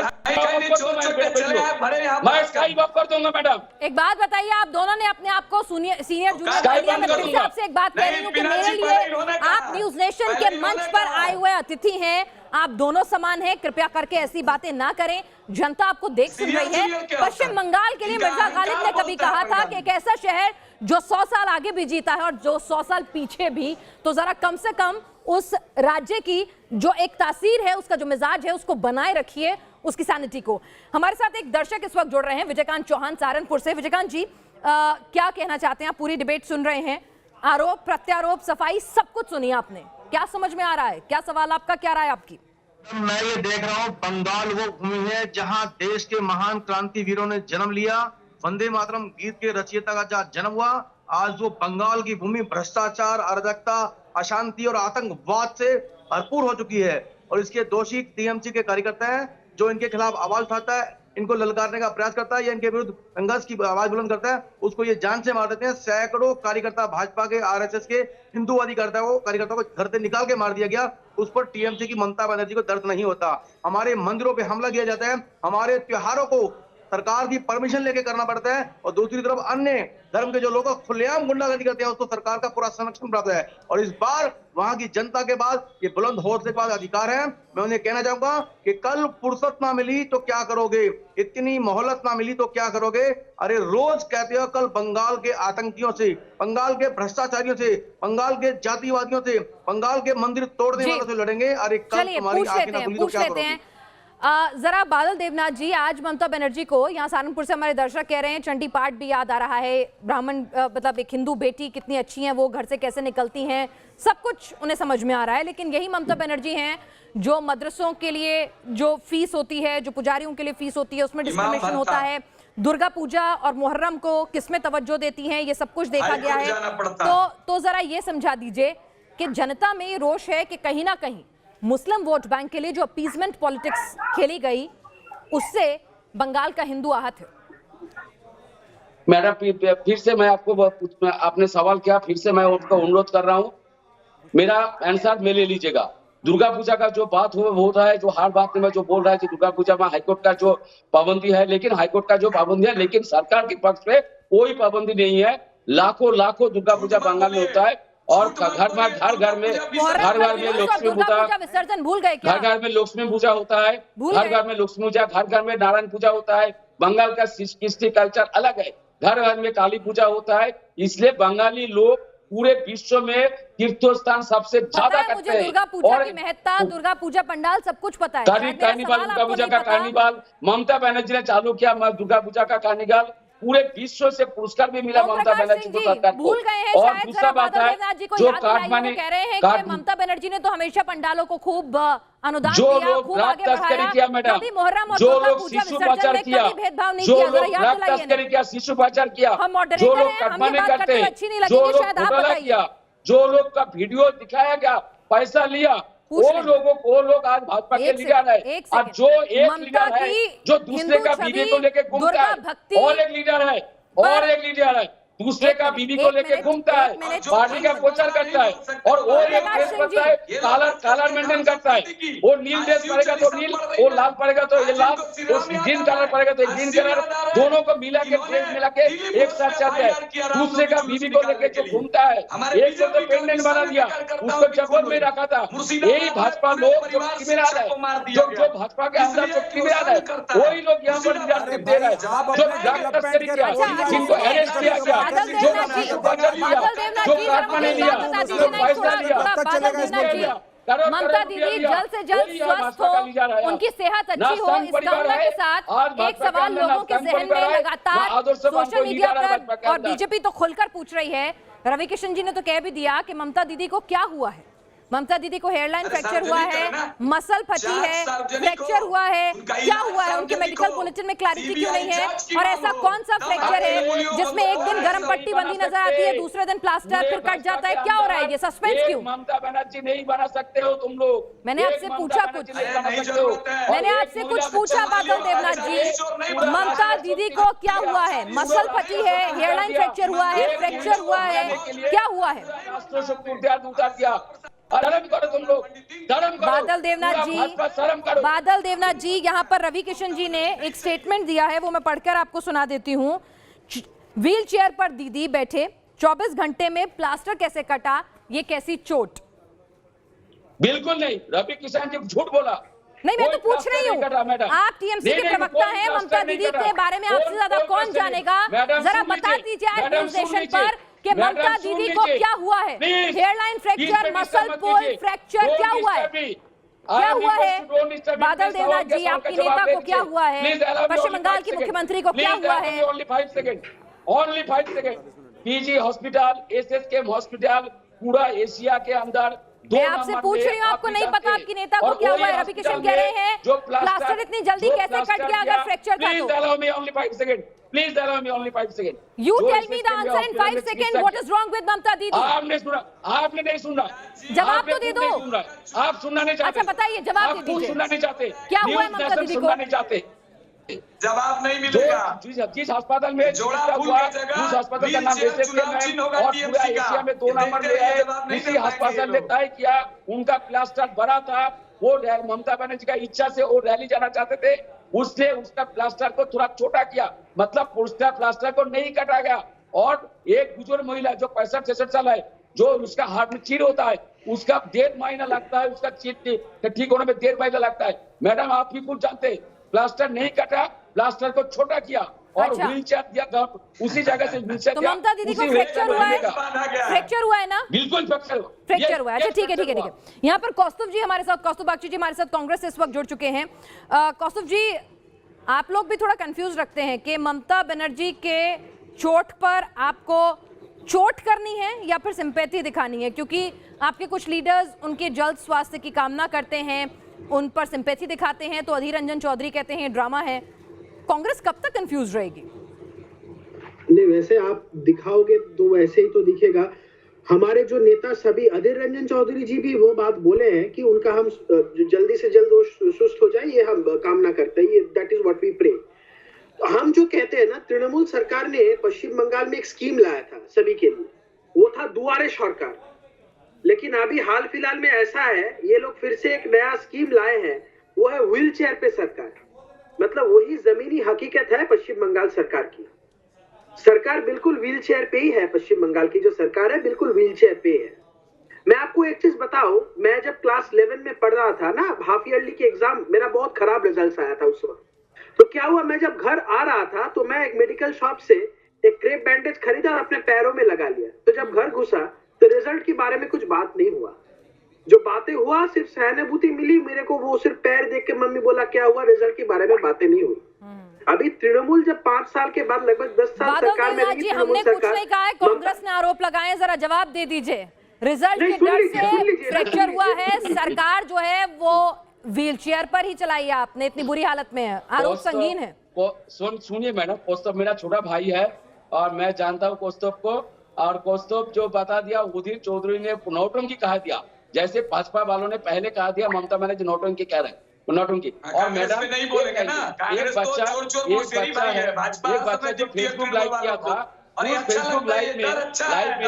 स्काई वॉक कर दूंगा। मैडम एक बात बताइए, आप दोनों ने अपने आप को सीनियर जूनियर, मैं फिर से आपसे एक बात कह रही हूँ कि मेरे लिए आप न्यूज नेशन के मंच पर आए हुए अतिथि हैं, आप दोनों समान हैं। कृपया करके ऐसी बातें ना करें, जनता आपको देख सुन रही है। पश्चिम बंगाल के लिए मिर्जा गालिब ने कभी कहा था कि एक ऐसा शहर जो 100 साल आगे भी जीता है और जो 100 साल पीछे भी, तो जरा कम से कम उस राज्य की जो एक तासीर है, उसका जो मिजाज है, उसको बनाए रखिए, उसकी सैनिटी को। हमारे साथ एक दर्शक इस वक्त जुड़ रहे हैं, विजयकांत चौहान सहारनपुर से। विजयकांत जी, क्या कहना चाहते हैं? आप पूरी डिबेट सुन रहे हैं, आरोप प्रत्यारोप सफाई सब कुछ सुनी आपने, क्या समझ में आ रहा है? क्या सवाल आपका, क्या राय आपकी? मैं ये देख रहा हूँ, बंगाल वो भूमि है जहाँ देश के महान क्रांतिवीरों ने जन्म लिया, वंदे मातरम गीत के रचयिता का जहाँ जन्म हुआ। आज वो बंगाल की भूमि भ्रष्टाचार, अराजकता, अशांति और आतंकवाद से भरपूर हो चुकी है और इसके दोषी टीएमसी के कार्यकर्ता हैं जो इनके खिलाफ आवाज उठाता है, इनको ललकारने का प्रयास करता है या इनके विरुद्ध संघर्ष की आवाज बुलंद करता है, उसको ये जान से मार देते हैं। सैकड़ों कार्यकर्ता भाजपा के, आरएसएस के, हिंदूवादी कार्यकर्ताओं को घर से निकाल के मार दिया गया। उस पर टीएमसी की ममता बनर्जी को दर्द नहीं होता। हमारे मंदिरों पे हमला किया जाता है, हमारे त्योहारों को सरकार की परमिशन लेके करना पड़ता है और दूसरी तरफ अन्य धर्म के जो लोग खुलेआम गुंडागर्दी करते हैं उसको सरकार का पूरा संरक्षण प्राप्त है। और इस बार वहां की जनता के पास ये बुलंद होश के पास अधिकार है। मैं उन्हें कहना चाहूंगा कि कल फुर्सत ना मिली तो क्या करोगे, इतनी मोहलत ना मिली तो क्या करोगे? अरे रोज कहते हो कल बंगाल के आतंकियों से, बंगाल के भ्रष्टाचारियों से, बंगाल के जातिवादियों से, बंगाल के मंदिर तोड़ने वालों से लड़ेंगे। अरे कल तुम्हारी आंखें ना खुली तो क्या करोगे? जरा बादल देवनाथ जी, आज ममता बनर्जी को, यहाँ सहारनपुर से हमारे दर्शक कह रहे हैं, चंडी पाठ भी याद आ रहा है, ब्राह्मण मतलब एक हिंदू बेटी कितनी अच्छी हैं, वो घर से कैसे निकलती हैं, सब कुछ उन्हें समझ में आ रहा है। लेकिन यही ममता बनर्जी हैं जो मदरसों के लिए जो फीस होती है, जो पुजारियों के लिए फीस होती है, उसमें डिस्क्रिमिनेशन होता है, दुर्गा पूजा और मुहर्रम को किसमें तवज्जो देती हैं, ये सब कुछ देखा गया है। तो जरा ये समझा दीजिए कि जनता में ये रोष है कि कहीं ना कहीं मुस्लिम वोट बैंक के लिए जो अपीजमेंट पॉलिटिक्स खेली गई, उससे बंगाल का हिंदू आहत है। मैडम फिर से मैं आपको आपने सवाल किया, फिर से मैं उनका अनुरोध कर रहा हूँ, मेरा आंसर में ले लीजिएगा। दुर्गा पूजा का जो बात होता है, जो हर बात में जो बोल रहा है कि दुर्गा पूजा में हाईकोर्ट का जो पाबंदी है, लेकिन हाईकोर्ट का जो पाबंदी है, लेकिन सरकार के पक्ष में कोई पाबंदी नहीं है। लाखों दुर्गा पूजा बंगाल में होता है और घर घर में लक्ष्मी पूजा विसर्जन भूल गए क्या? घर में लक्ष्मी पूजा होता है, घर में लक्ष्मी पूजा, घर में नारायण पूजा होता है। बंगाल का कृष्टि कल्चर अलग है, घर में काली पूजा होता है। इसलिए बंगाली लोग पूरे विश्व में तीर्थ स्थान सबसे ज्यादा करते हैं। दुर्गा पूजा की महत्ता, दुर्गा पूजा पंडाल सब कुछ पता है। कार्निवाल, दुर्गा पूजा का कार्निवाल ममता बनर्जी ने चालू किया। दुर्गा पूजा का कार्निवाल पूरे विश्व से पुरस्कार भी मिला ममता बनर्जी को, सरकार को। भूल गए हैं और शायद, दूसरा बात है जो काठमांडू कह रहे हैं कि ममता बनर्जी ने तो हमेशा पंडालों को खूब अनुदान जो दिया, लोग खूब रात आगे तस्करी किया मैडम, जो लोग शिशु पाचार किया, जो लोग रात तस्करी किया, शिशु पाचार किया, जो लोग काठमांडू करते, जो लोग घोटाला किया, जो लोग का वीडियो दिखाया गया, पैसा लिया, वो लोग आज भाजपा के लीडर है। अब जो एक लीडर है जो दूसरे का बीवी को लेके घूमता है, और एक लीडर है दूसरे का बीवी को लेके घूमता है, पार्टी का प्रचार करता है, और वो एक ड्रेस पहनता है, कलर मेंटेन करता है। वो नील ड्रेस पड़ेगा तो नील, वो लाल पड़ेगा तो ये लाल, वो ग्रीन कलर पड़ेगा तो ग्रीन कलर, दोनों को मिला के ड्रेस मिला के एक साथ चलते हैं। दूसरे का बीवी को लेके जो घूमता है, एक को तो पेंडेंट बना दिया, उसको चप्पल में रखा था। यही भाजपा लोग जो क्रिमिनल है, जो भाजपा के अंदर जो क्रिमिनल है, वही लोग यहाँ पर लीडरशिप दे रहे हैं। जो ड्रग तस्करी किया, जिनको अरेस्ट किया गया, ममता दीदी जल्द से जल्द स्वस्थ हो, उनकी सेहत अच्छी हो, इस कामना के साथ एक सवाल लोगों के जहन में लगातार सोशल मीडिया पर और बीजेपी तो खुलकर पूछ रही है। रवि किशन जी ने तो कह भी दिया कि ममता दीदी को क्या हुआ है। ममता दीदी को हेयरलाइन फ्रैक्चर हुआ है, मसल फटी है, फ्रैक्चर हुआ है, क्या हुआ है? उनके मेडिकल बुलेटिन में क्लैरिटी क्यों नहीं है? और ऐसा कौन सा फ्रैक्चर है जिसमें एक दिन गर्म पट्टी बंधी नजर आती है, दूसरे दिन प्लास्टर, फिर कट जाता है? क्या हो रहा है? ये सस्पेंस क्यों? ममता बनर्जी नहीं बना सकते हो तुम लोग। मैंने आपसे पूछा कुछ, मैंने आपसे कुछ पूछा बादल देवनाथ जी, ममता दीदी को क्या हुआ है? मसल फटी है, हेयरलाइन फ्रैक्चर हुआ है, फ्रैक्चर हुआ है, क्या हुआ है? तुम लोग बादल देवनाथ जी, यहाँ पर रवि किशन जी ने एक स्टेटमेंट दिया है, वो मैं पढ़कर आपको सुना देती हूँ। व्हील चेयर पर दीदी बैठे, 24 घंटे में प्लास्टर कैसे कटा, ये कैसी चोट? बिल्कुल नहीं, रवि किशन जी झूठ बोला। नहीं, मैं तो पूछ रही हूँ, आप टीएमसी के प्रवक्ता हैं, ममता दीदी के बारे में आपसे ज्यादा कौन जानेगा? जरा बता दीजिए आज न्यूज नेशन पर कि ममता दीदी को क्या हुआ है? हेयरलाइन फ्रैक्चर, मसल पुल फ्रैक्चर, क्या हुआ है? क्या हुआ है? बादल देवनाथ जी, आपकी नेता को क्या हुआ है? पश्चिम बंगाल की मुख्यमंत्री को क्या हुआ है? Only 5 second. PG hospital, SSKM hospital पूरा एशिया के अंदर मैं आपसे पूछ रही हूँ, आपको नहीं पता आपकी नेता को क्या हुआ है? रवि किशन कह रहे हैं प्लास्टर इतनी जल्दी कैसे कट गया अगर फ्रैक्चर था तो? Please allow me only 5 seconds. You tell me the answer in 5 seconds. What is wrong with Mamta Didi? आपने नहीं सुना। जवाब तो दे दो। आप सुनना नहीं चाहते। अच्छा बताइए, जवाब दे दीजिए। सुनना नहीं चाहते। क्या हुआ है ममता दीदी को? सुनना नहीं चाहते। जवाब नहीं मिलेगा। जिस अस्पताल में उस अस्पताल का नाम एसएसकेएम है और पूरा एशिया में 2 नंबर में है, उसी अस्पताल ने तय किया, उनका प्लास्टर बड़ा था, वो ममता बनर्जी का इच्छा से वो रैली जाना चाहते थे, उसने उसका प्लास्टर को थोड़ा छोटा किया, मतलब उसका प्लास्टर को नहीं काटा गया। और एक बुजुर्ग महिला जो 65-66 साल है, जो उसका हार्ट में चीर होता है, उसका 1.5 महीना लगता है, उसका चीर ठीक होने में 1.5 महीना लगता है। मैडम आप भी कुछ जानते, प्लास्टर नहीं काटा, प्लास्टर को छोटा किया और व्हील चेयर दिया, उसी जगह से व्हील चेयर दिया। ममता दीदी को फ्रैक्चर हुआ है? फ्रैक्चर हुआ है ना? बिल्कुल फ्रैक्चर हुआ है। अच्छा ठीक है। यहाँ पर कौस्तुभ जी हमारे साथ, कौस्तुभ बागची जी हमारे साथ कांग्रेस से इस वक्त जुड़ चुके हैं। कौस्तुभ जी, आप लोग भी थोड़ा कंफ्यूज रखते हैं कि ममता बनर्जी के चोट पर आपको चोट करनी है या फिर सिंपैथी दिखानी है, क्योंकि आपके कुछ लीडर्स उनके जल्द स्वास्थ्य की कामना करते हैं, उन पर सिंपैथी दिखाते हैं, तो अधीर रंजन चौधरी कहते हैं ड्रामा है। कांग्रेस कब तक कंफ्यूज रहेगी? नहीं, वैसे आप दिखाओगे तो वैसे ही तो दिखेगा। हमारे जो नेता सभी, अधीर रंजन चौधरी जी भी वो बात बोले हैं कि उनका हम जल्दी से जल्द वो सुस्त हो जाए, ये हम कामना करते हैं, ये that is what we pray. हम जो कहते हैं ना, तृणमूल सरकार ने पश्चिम बंगाल में एक स्कीम लाया था सभी के लिए, वो था दुआरे सरकार। लेकिन अभी हाल फिलहाल में ऐसा है, ये लोग फिर से एक नया स्कीम लाए हैं, वो है व्हील चेयर पे सरकार। मतलब वही जमीनी हकीकत है पश्चिम बंगाल सरकार की। सरकार बिल्कुल व्हील चेयर पे ही है, पश्चिम बंगाल की जो सरकार है बिल्कुल व्हील चेयर पे है। मैं आपको एक चीज बताऊं, मैं जब क्लास 11 में पढ़ रहा था ना, हाफ ईयरली के एग्जाम, मेरा बहुत खराब रिजल्ट आया था उस वक्त। तो क्या हुआ, मैं जब घर आ रहा था तो मैं एक मेडिकल शॉप से एक क्रेप बैंडेज खरीदा और अपने पैरों में लगा लिया। तो जब घर घुसा तो रिजल्ट के बारे में कुछ बात नहीं हुआ। जो बातें हुआ सिर्फ सहानुभूति मिली मेरे को, वो सिर्फ पैर देख के मम्मी बोला क्या हुआ, रिजल्ट के बारे में बातें नहीं हुई। अभी तृणमूल जब 5 साल के बाद लगभग 10 साल सरकार में रही, हमने कुछ नहीं कहा है, कांग्रेस ने आरोप लगाए, जरा जवाब दे दीजिए। रिजल्ट के डर से फ्रैक्चर हुआ है, सरकार जो है वो व्हीलचेयर पर ही चलाई है आपने, इतनी बुरी हालत में है, आरोप संगीन है। सुनिए मैडम, कौस्तुभ मेरा छोटा भाई है और मैं जानता हूँ कौस्तुभ को, और कौस्तुभ जो बता दिया उदित चौधरी ने नौटंकी कहा दिया, जैसे भाजपा वालों ने पहले कहा दिया ममता बनर्जी नौटंकी कह रहे हैं, नौटंकी। और मैडम नहीं बोलेंगे ना, एक बच्चा जो फेसबुक लाइव किया था, उस फेसबुक लाइव में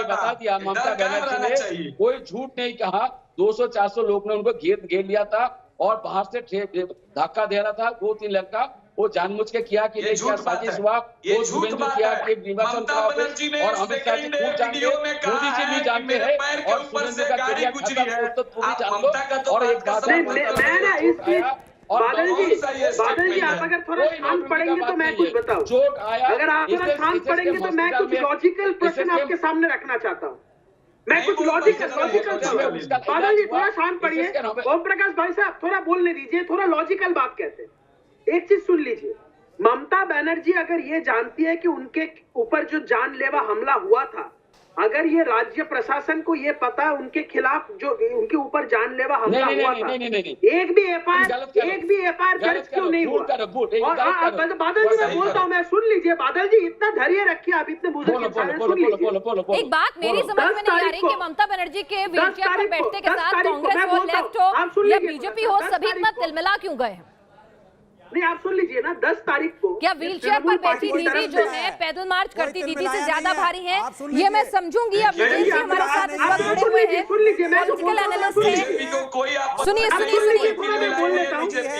बता दिया ममता बनर्जी ने कोई झूठ नहीं कहा, 200-400 लोग ने उनको घेर लिया था और बाहर से धक्का दे रहा था 2-3 लड़का, वो जानबूझ के किया कि नहीं किया, साजिश हुआ, वो शुभेंदु किया कि निर्वाचन और अमित शाह जी खूब जानते हैं, मोदी जी भी जानते हैं और शुभेंदु का करियर खत्म तो पूरी जान लो। और एक बात बादल जी आप अगर थोड़ा शांत पढ़ेंगे तो मैं कुछ बताऊं, चोट आया, अगर आप थोड़ा शांत पढ़ेंगे तो मैं कुछ लॉजिकल प्रश्न आपके सामने रखना चाहता हूँ। मैं कुछ लॉजिकल बादल जी थोड़ा शांत पढ़िए। ओम प्रकाश भाई साहब थोड़ा बोलने दीजिए, थोड़ा लॉजिकल बात कहते हैं। एक चीज सुन लीजिए, ममता बनर्जी अगर ये जानती है कि उनके ऊपर जो जानलेवा हमला हुआ था, अगर ये राज्य प्रशासन को ये पता है उनके खिलाफ जो उनके ऊपर जानलेवा हमला हुआ था, एक भी एफआईआर दर्ज क्यों नहीं हुआ? और बादल जी मैं बोलता हूँ, मैं सुन लीजिए बादल जी, इतना धैर्य रखिए आप, इतने बुजुर्ग इंसान हैं, सुन लीजिए। एक बात मेरी समझ में नहीं आ रही कि ममता बनर्जी के व्हीलचेयर पर बैठने के साथ कांग्रेस हो, लेफ्ट हो या बीजेपी हो, सभी इतना तिलमिला क्यों गए हैं? नहीं आप सुन लीजिए ना, 10 तारीख को क्या व्हीलचेयर पर बैठी दीदी जो है पैदल मार्च करती दीदी से ज्यादा भारी है, ये मैं समझूंगी। अब विजय जी हमारे साथ इस वक्त जुड़े हुए हैं, पॉलिटिकल एनालिस्ट हैं। सुनिए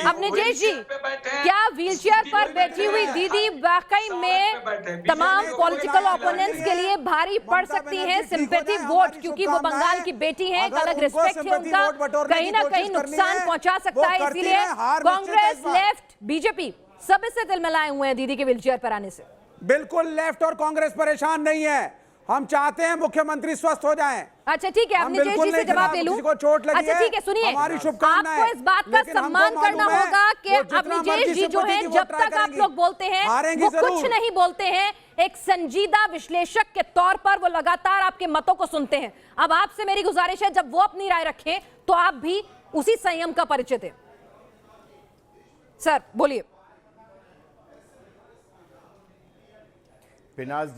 अब निजेश जी, क्या व्हीलचेयर पर बैठी हुई दीदी वाकई में तमाम पॉलिटिकल ओपोनेंट्स के लिए भारी पड़ सकती हैं? सिंपैथी वोट, क्योंकि वो बंगाल की बेटी है, एक अलग रिस्पेक्ट है उनका, कहीं ना कहीं नुकसान पहुंचा सकता है, इसीलिए कांग्रेस, लेफ्ट, बीजेपी सब इससे तिलमिलाए हुए हैं दीदी के व्हीलचेयर पर आने से। बिल्कुल लेफ्ट और कांग्रेस परेशान नहीं है, हम चाहते हैं मुख्यमंत्री स्वस्थ हो जाएं। अच्छा ठीक है, अब निजेश जी से जवाब ले लूं। अच्छा ठीक है, सुनिए, आपको इस बात का सम्मान करना होगा कि अब निजेश जी जो हैं, जब तक आप लोग बोलते हैं वो कुछ नहीं बोलते हैं, एक संजीदा विश्लेषक के तौर पर वो लगातार आपके मतों को सुनते हैं। अब आपसे मेरी गुजारिश है, जब वो अपनी राय रखें तो आप भी उसी संयम का परिचय दें। सर बोलिए। पिनाज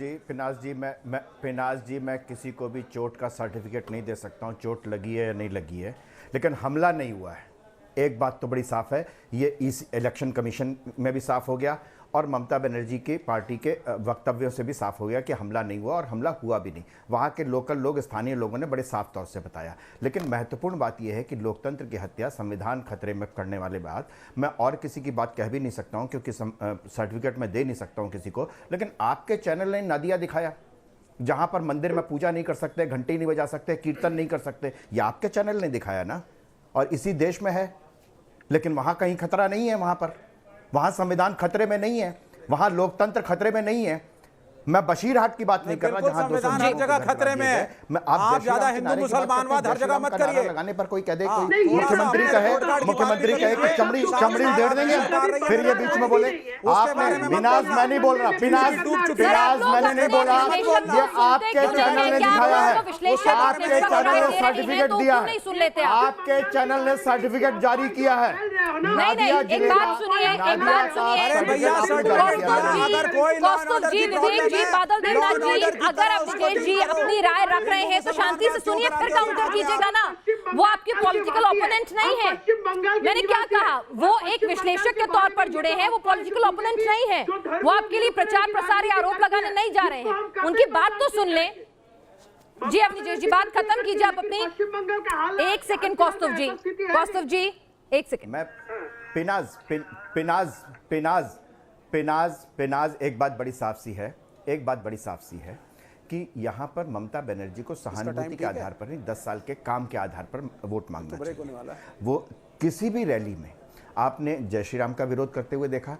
जी मैं किसी को भी चोट का सर्टिफिकेट नहीं दे सकता हूं, चोट लगी है या नहीं लगी है, लेकिन हमला नहीं हुआ है। एक बात तो बड़ी साफ है, ये इस इलेक्शन कमीशन में भी साफ हो गया और ममता बनर्जी की पार्टी के वक्तव्यों से भी साफ हो गया कि हमला नहीं हुआ और हमला हुआ भी नहीं। वहाँ के लोकल लोग, स्थानीय लोगों ने बड़े साफ तौर से बताया। लेकिन महत्वपूर्ण बात यह है कि लोकतंत्र की हत्या, संविधान खतरे में करने वाले बात मैं और किसी की बात कह भी नहीं सकता हूँ, क्योंकि सर्टिफिकेट मैं दे नहीं सकता हूँ किसी को। लेकिन आपके चैनल ने नदिया दिखाया जहाँ पर मंदिर में पूजा नहीं कर सकते, घंटी नहीं बजा सकते, कीर्तन नहीं कर सकते, ये आपके चैनल ने दिखाया ना, और इसी देश में है। लेकिन वहाँ कहीं खतरा नहीं है, वहाँ संविधान खतरे में नहीं है, वहाँ लोकतंत्र खतरे में नहीं है। मैं बशीरहाट की बात नहीं कर रहा जहां संविधान हर जगह खतरे में है। मैं आप ज्यादा हिंदू मुसलमानवाद हर जगह मत करिए। लगाने पर कोई कह दे, कोई मुख्यमंत्री कहे कि चमड़ी उधेड़ देंगे, फिर ये बीच में बोले आपने पिनाज, मैं नहीं बोल रहा, पिनाज मैंने नहीं बोला, ये आपके चैनल ने दिखाया है, आपके चैनल ने सर्टिफिकेट दिया है, आपके चैनल ने सर्टिफिकेट जारी किया है। एक बात सुनिए, बादल देवनाथ जी, अगर अभिषेक जी अपनी राय रख रहे हैं तो शांति से सुनिए, फिर काउंटर कीजिएगा ना। वो आपके पॉलिटिकल ओपोनेंट नहीं है। मैंने क्या कहा, वो एक विश्लेषक के तौर पर जुड़े हैं, वो पॉलिटिकल ओपोनेंट नहीं है। वो आपके लिए प्रचार प्रसार या आरोप लगाने नहीं जा रहे हैं। उनकी बात तो सुन लें। जी अवनीश जी, बात खत्म कीजिए आप अपनी। एक सेकंड कौस्तुभ जी, एक सेकंड। मैं पिनाज एक बात बड़ी साफ सी है कि यहाँ पर ममता बनर्जी को सहानुभूति के आधार पर नहीं, 10 साल के काम के आधार पर वोट मांगना चाहिए। वो किसी भी रैली में आपने जय श्री राम का विरोध करते हुए देखा,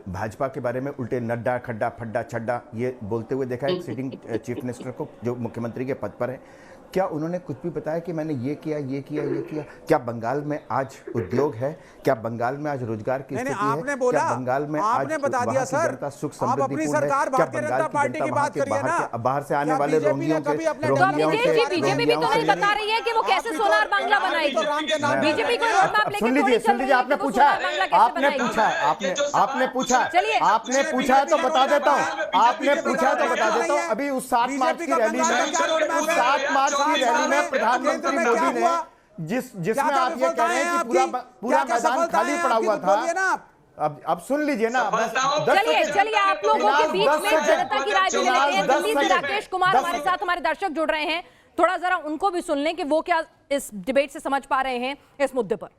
भाजपा के बारे में उल्टे नड्डा खड्डा फड्डा छड्डा ये बोलते हुए देखा एक सिटिंग चीफ मिनिस्टर को जो मुख्यमंत्री के पद पर है। क्या उन्होंने कुछ भी बताया कि मैंने ये किया? क्या बंगाल में आज उद्योग है? क्या बंगाल में आज रोजगार की स्थिति है? बोला, क्या बंगाल में आपने बता दिया सर, सुख आप अपनी सरकार भारतीय जनता पार्टी की बात करिए ना। बाहर से आने वाले रोहिंग्यों के बीजेपी भी तो नहीं बता रही है कि वो कैसे सोनार बांग्ला बनाएगी। बीजेपी को रोड मैप लेके सुन लीजिए, आपने पूछा है तो बता देता हूँ। अभी उस 7 मार्च की रैली में प्रधानमंत्री मोदी ने जिसमें आप ये कह रहे हैं कि पूरा मैदान खाली पड़ा हुआ था। अब सुन लीजिए ना। चलिए आप लोगों के बीच में जनता की राय भी ले लेते हैं। दिल्ली से राकेश कुमार हमारे साथ, हमारे दर्शक जुड़ रहे हैं, थोड़ा जरा उनको भी सुन लें कि वो क्या इस डिबेट से समझ पा रहे हैं इस मुद्दे पर।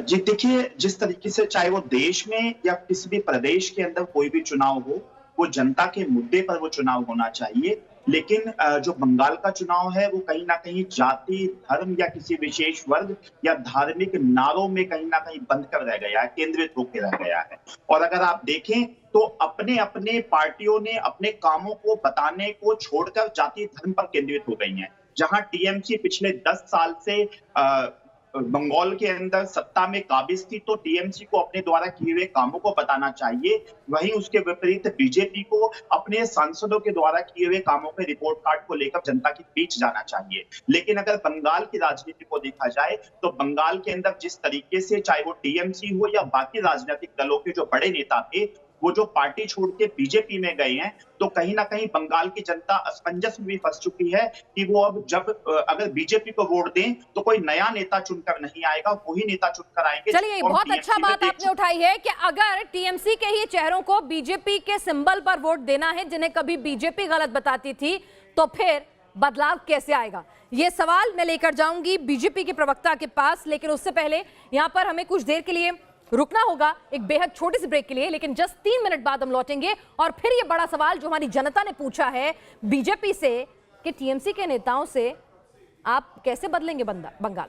जी देखिए, जिस तरीके से चाहे वो देश में या किसी भी प्रदेश के अंदर कोई भी चुनाव हो, वो जनता के मुद्दे पर वो चुनाव होना चाहिए। लेकिन जो बंगाल का चुनाव है वो कहीं ना कहीं जाति, धर्म या किसी विशेष वर्ग या धार्मिक नारों में कहीं ना कहीं बंद कर रह गया है, केंद्रित होकर रह गया है। और अगर आप देखें तो अपने अपने पार्टियों ने अपने कामों को बताने को छोड़कर जाति धर्म पर केंद्रित हो गई हैं। जहां टीएमसी पिछले 10 साल से बंगाल के अंदर सत्ता में काबिज थी, तो टीएमसी को अपने द्वारा किए हुए कामों को बताना चाहिए। वहीं उसके विपरीत बीजेपी को अपने सांसदों के द्वारा किए हुए कामों के रिपोर्ट कार्ड को लेकर जनता के बीच जाना चाहिए। लेकिन अगर बंगाल की राजनीति को देखा जाए तो बंगाल के अंदर जिस तरीके से चाहे वो टीएमसी हो या बाकी राजनीतिक दलों के जो बड़े नेता थे, वो जो पार्टी छोड़ के बीजेपी में गए हैं, तो कहीं ना कहीं बंगाल की जनता असमंजस में भी फंस चुकी है कि वो अब जब अगर बीजेपी को वोट दें तो कोई नया नेता चुनकर नहीं आएगा, वही नेता चुनकर आएंगे। चलिए, बहुत अच्छा बात आपने उठाई है कि अगर टीएमसी के ही चेहरों को बीजेपी के सिंबल पर वोट देना है, जिन्हें कभी बीजेपी गलत बताती थी, तो फिर बदलाव कैसे आएगा? ये सवाल मैं लेकर जाऊंगी बीजेपी के प्रवक्ता के पास, लेकिन उससे पहले यहां पर हमें कुछ देर के लिए रुकना होगा एक बेहद छोटी सी ब्रेक के लिए। लेकिन जस्ट 3 मिनट बाद हम लौटेंगे और फिर ये बड़ा सवाल जो हमारी जनता ने पूछा है बीजेपी से कि टीएमसी के नेताओं से आप कैसे बदलेंगे बंगाल।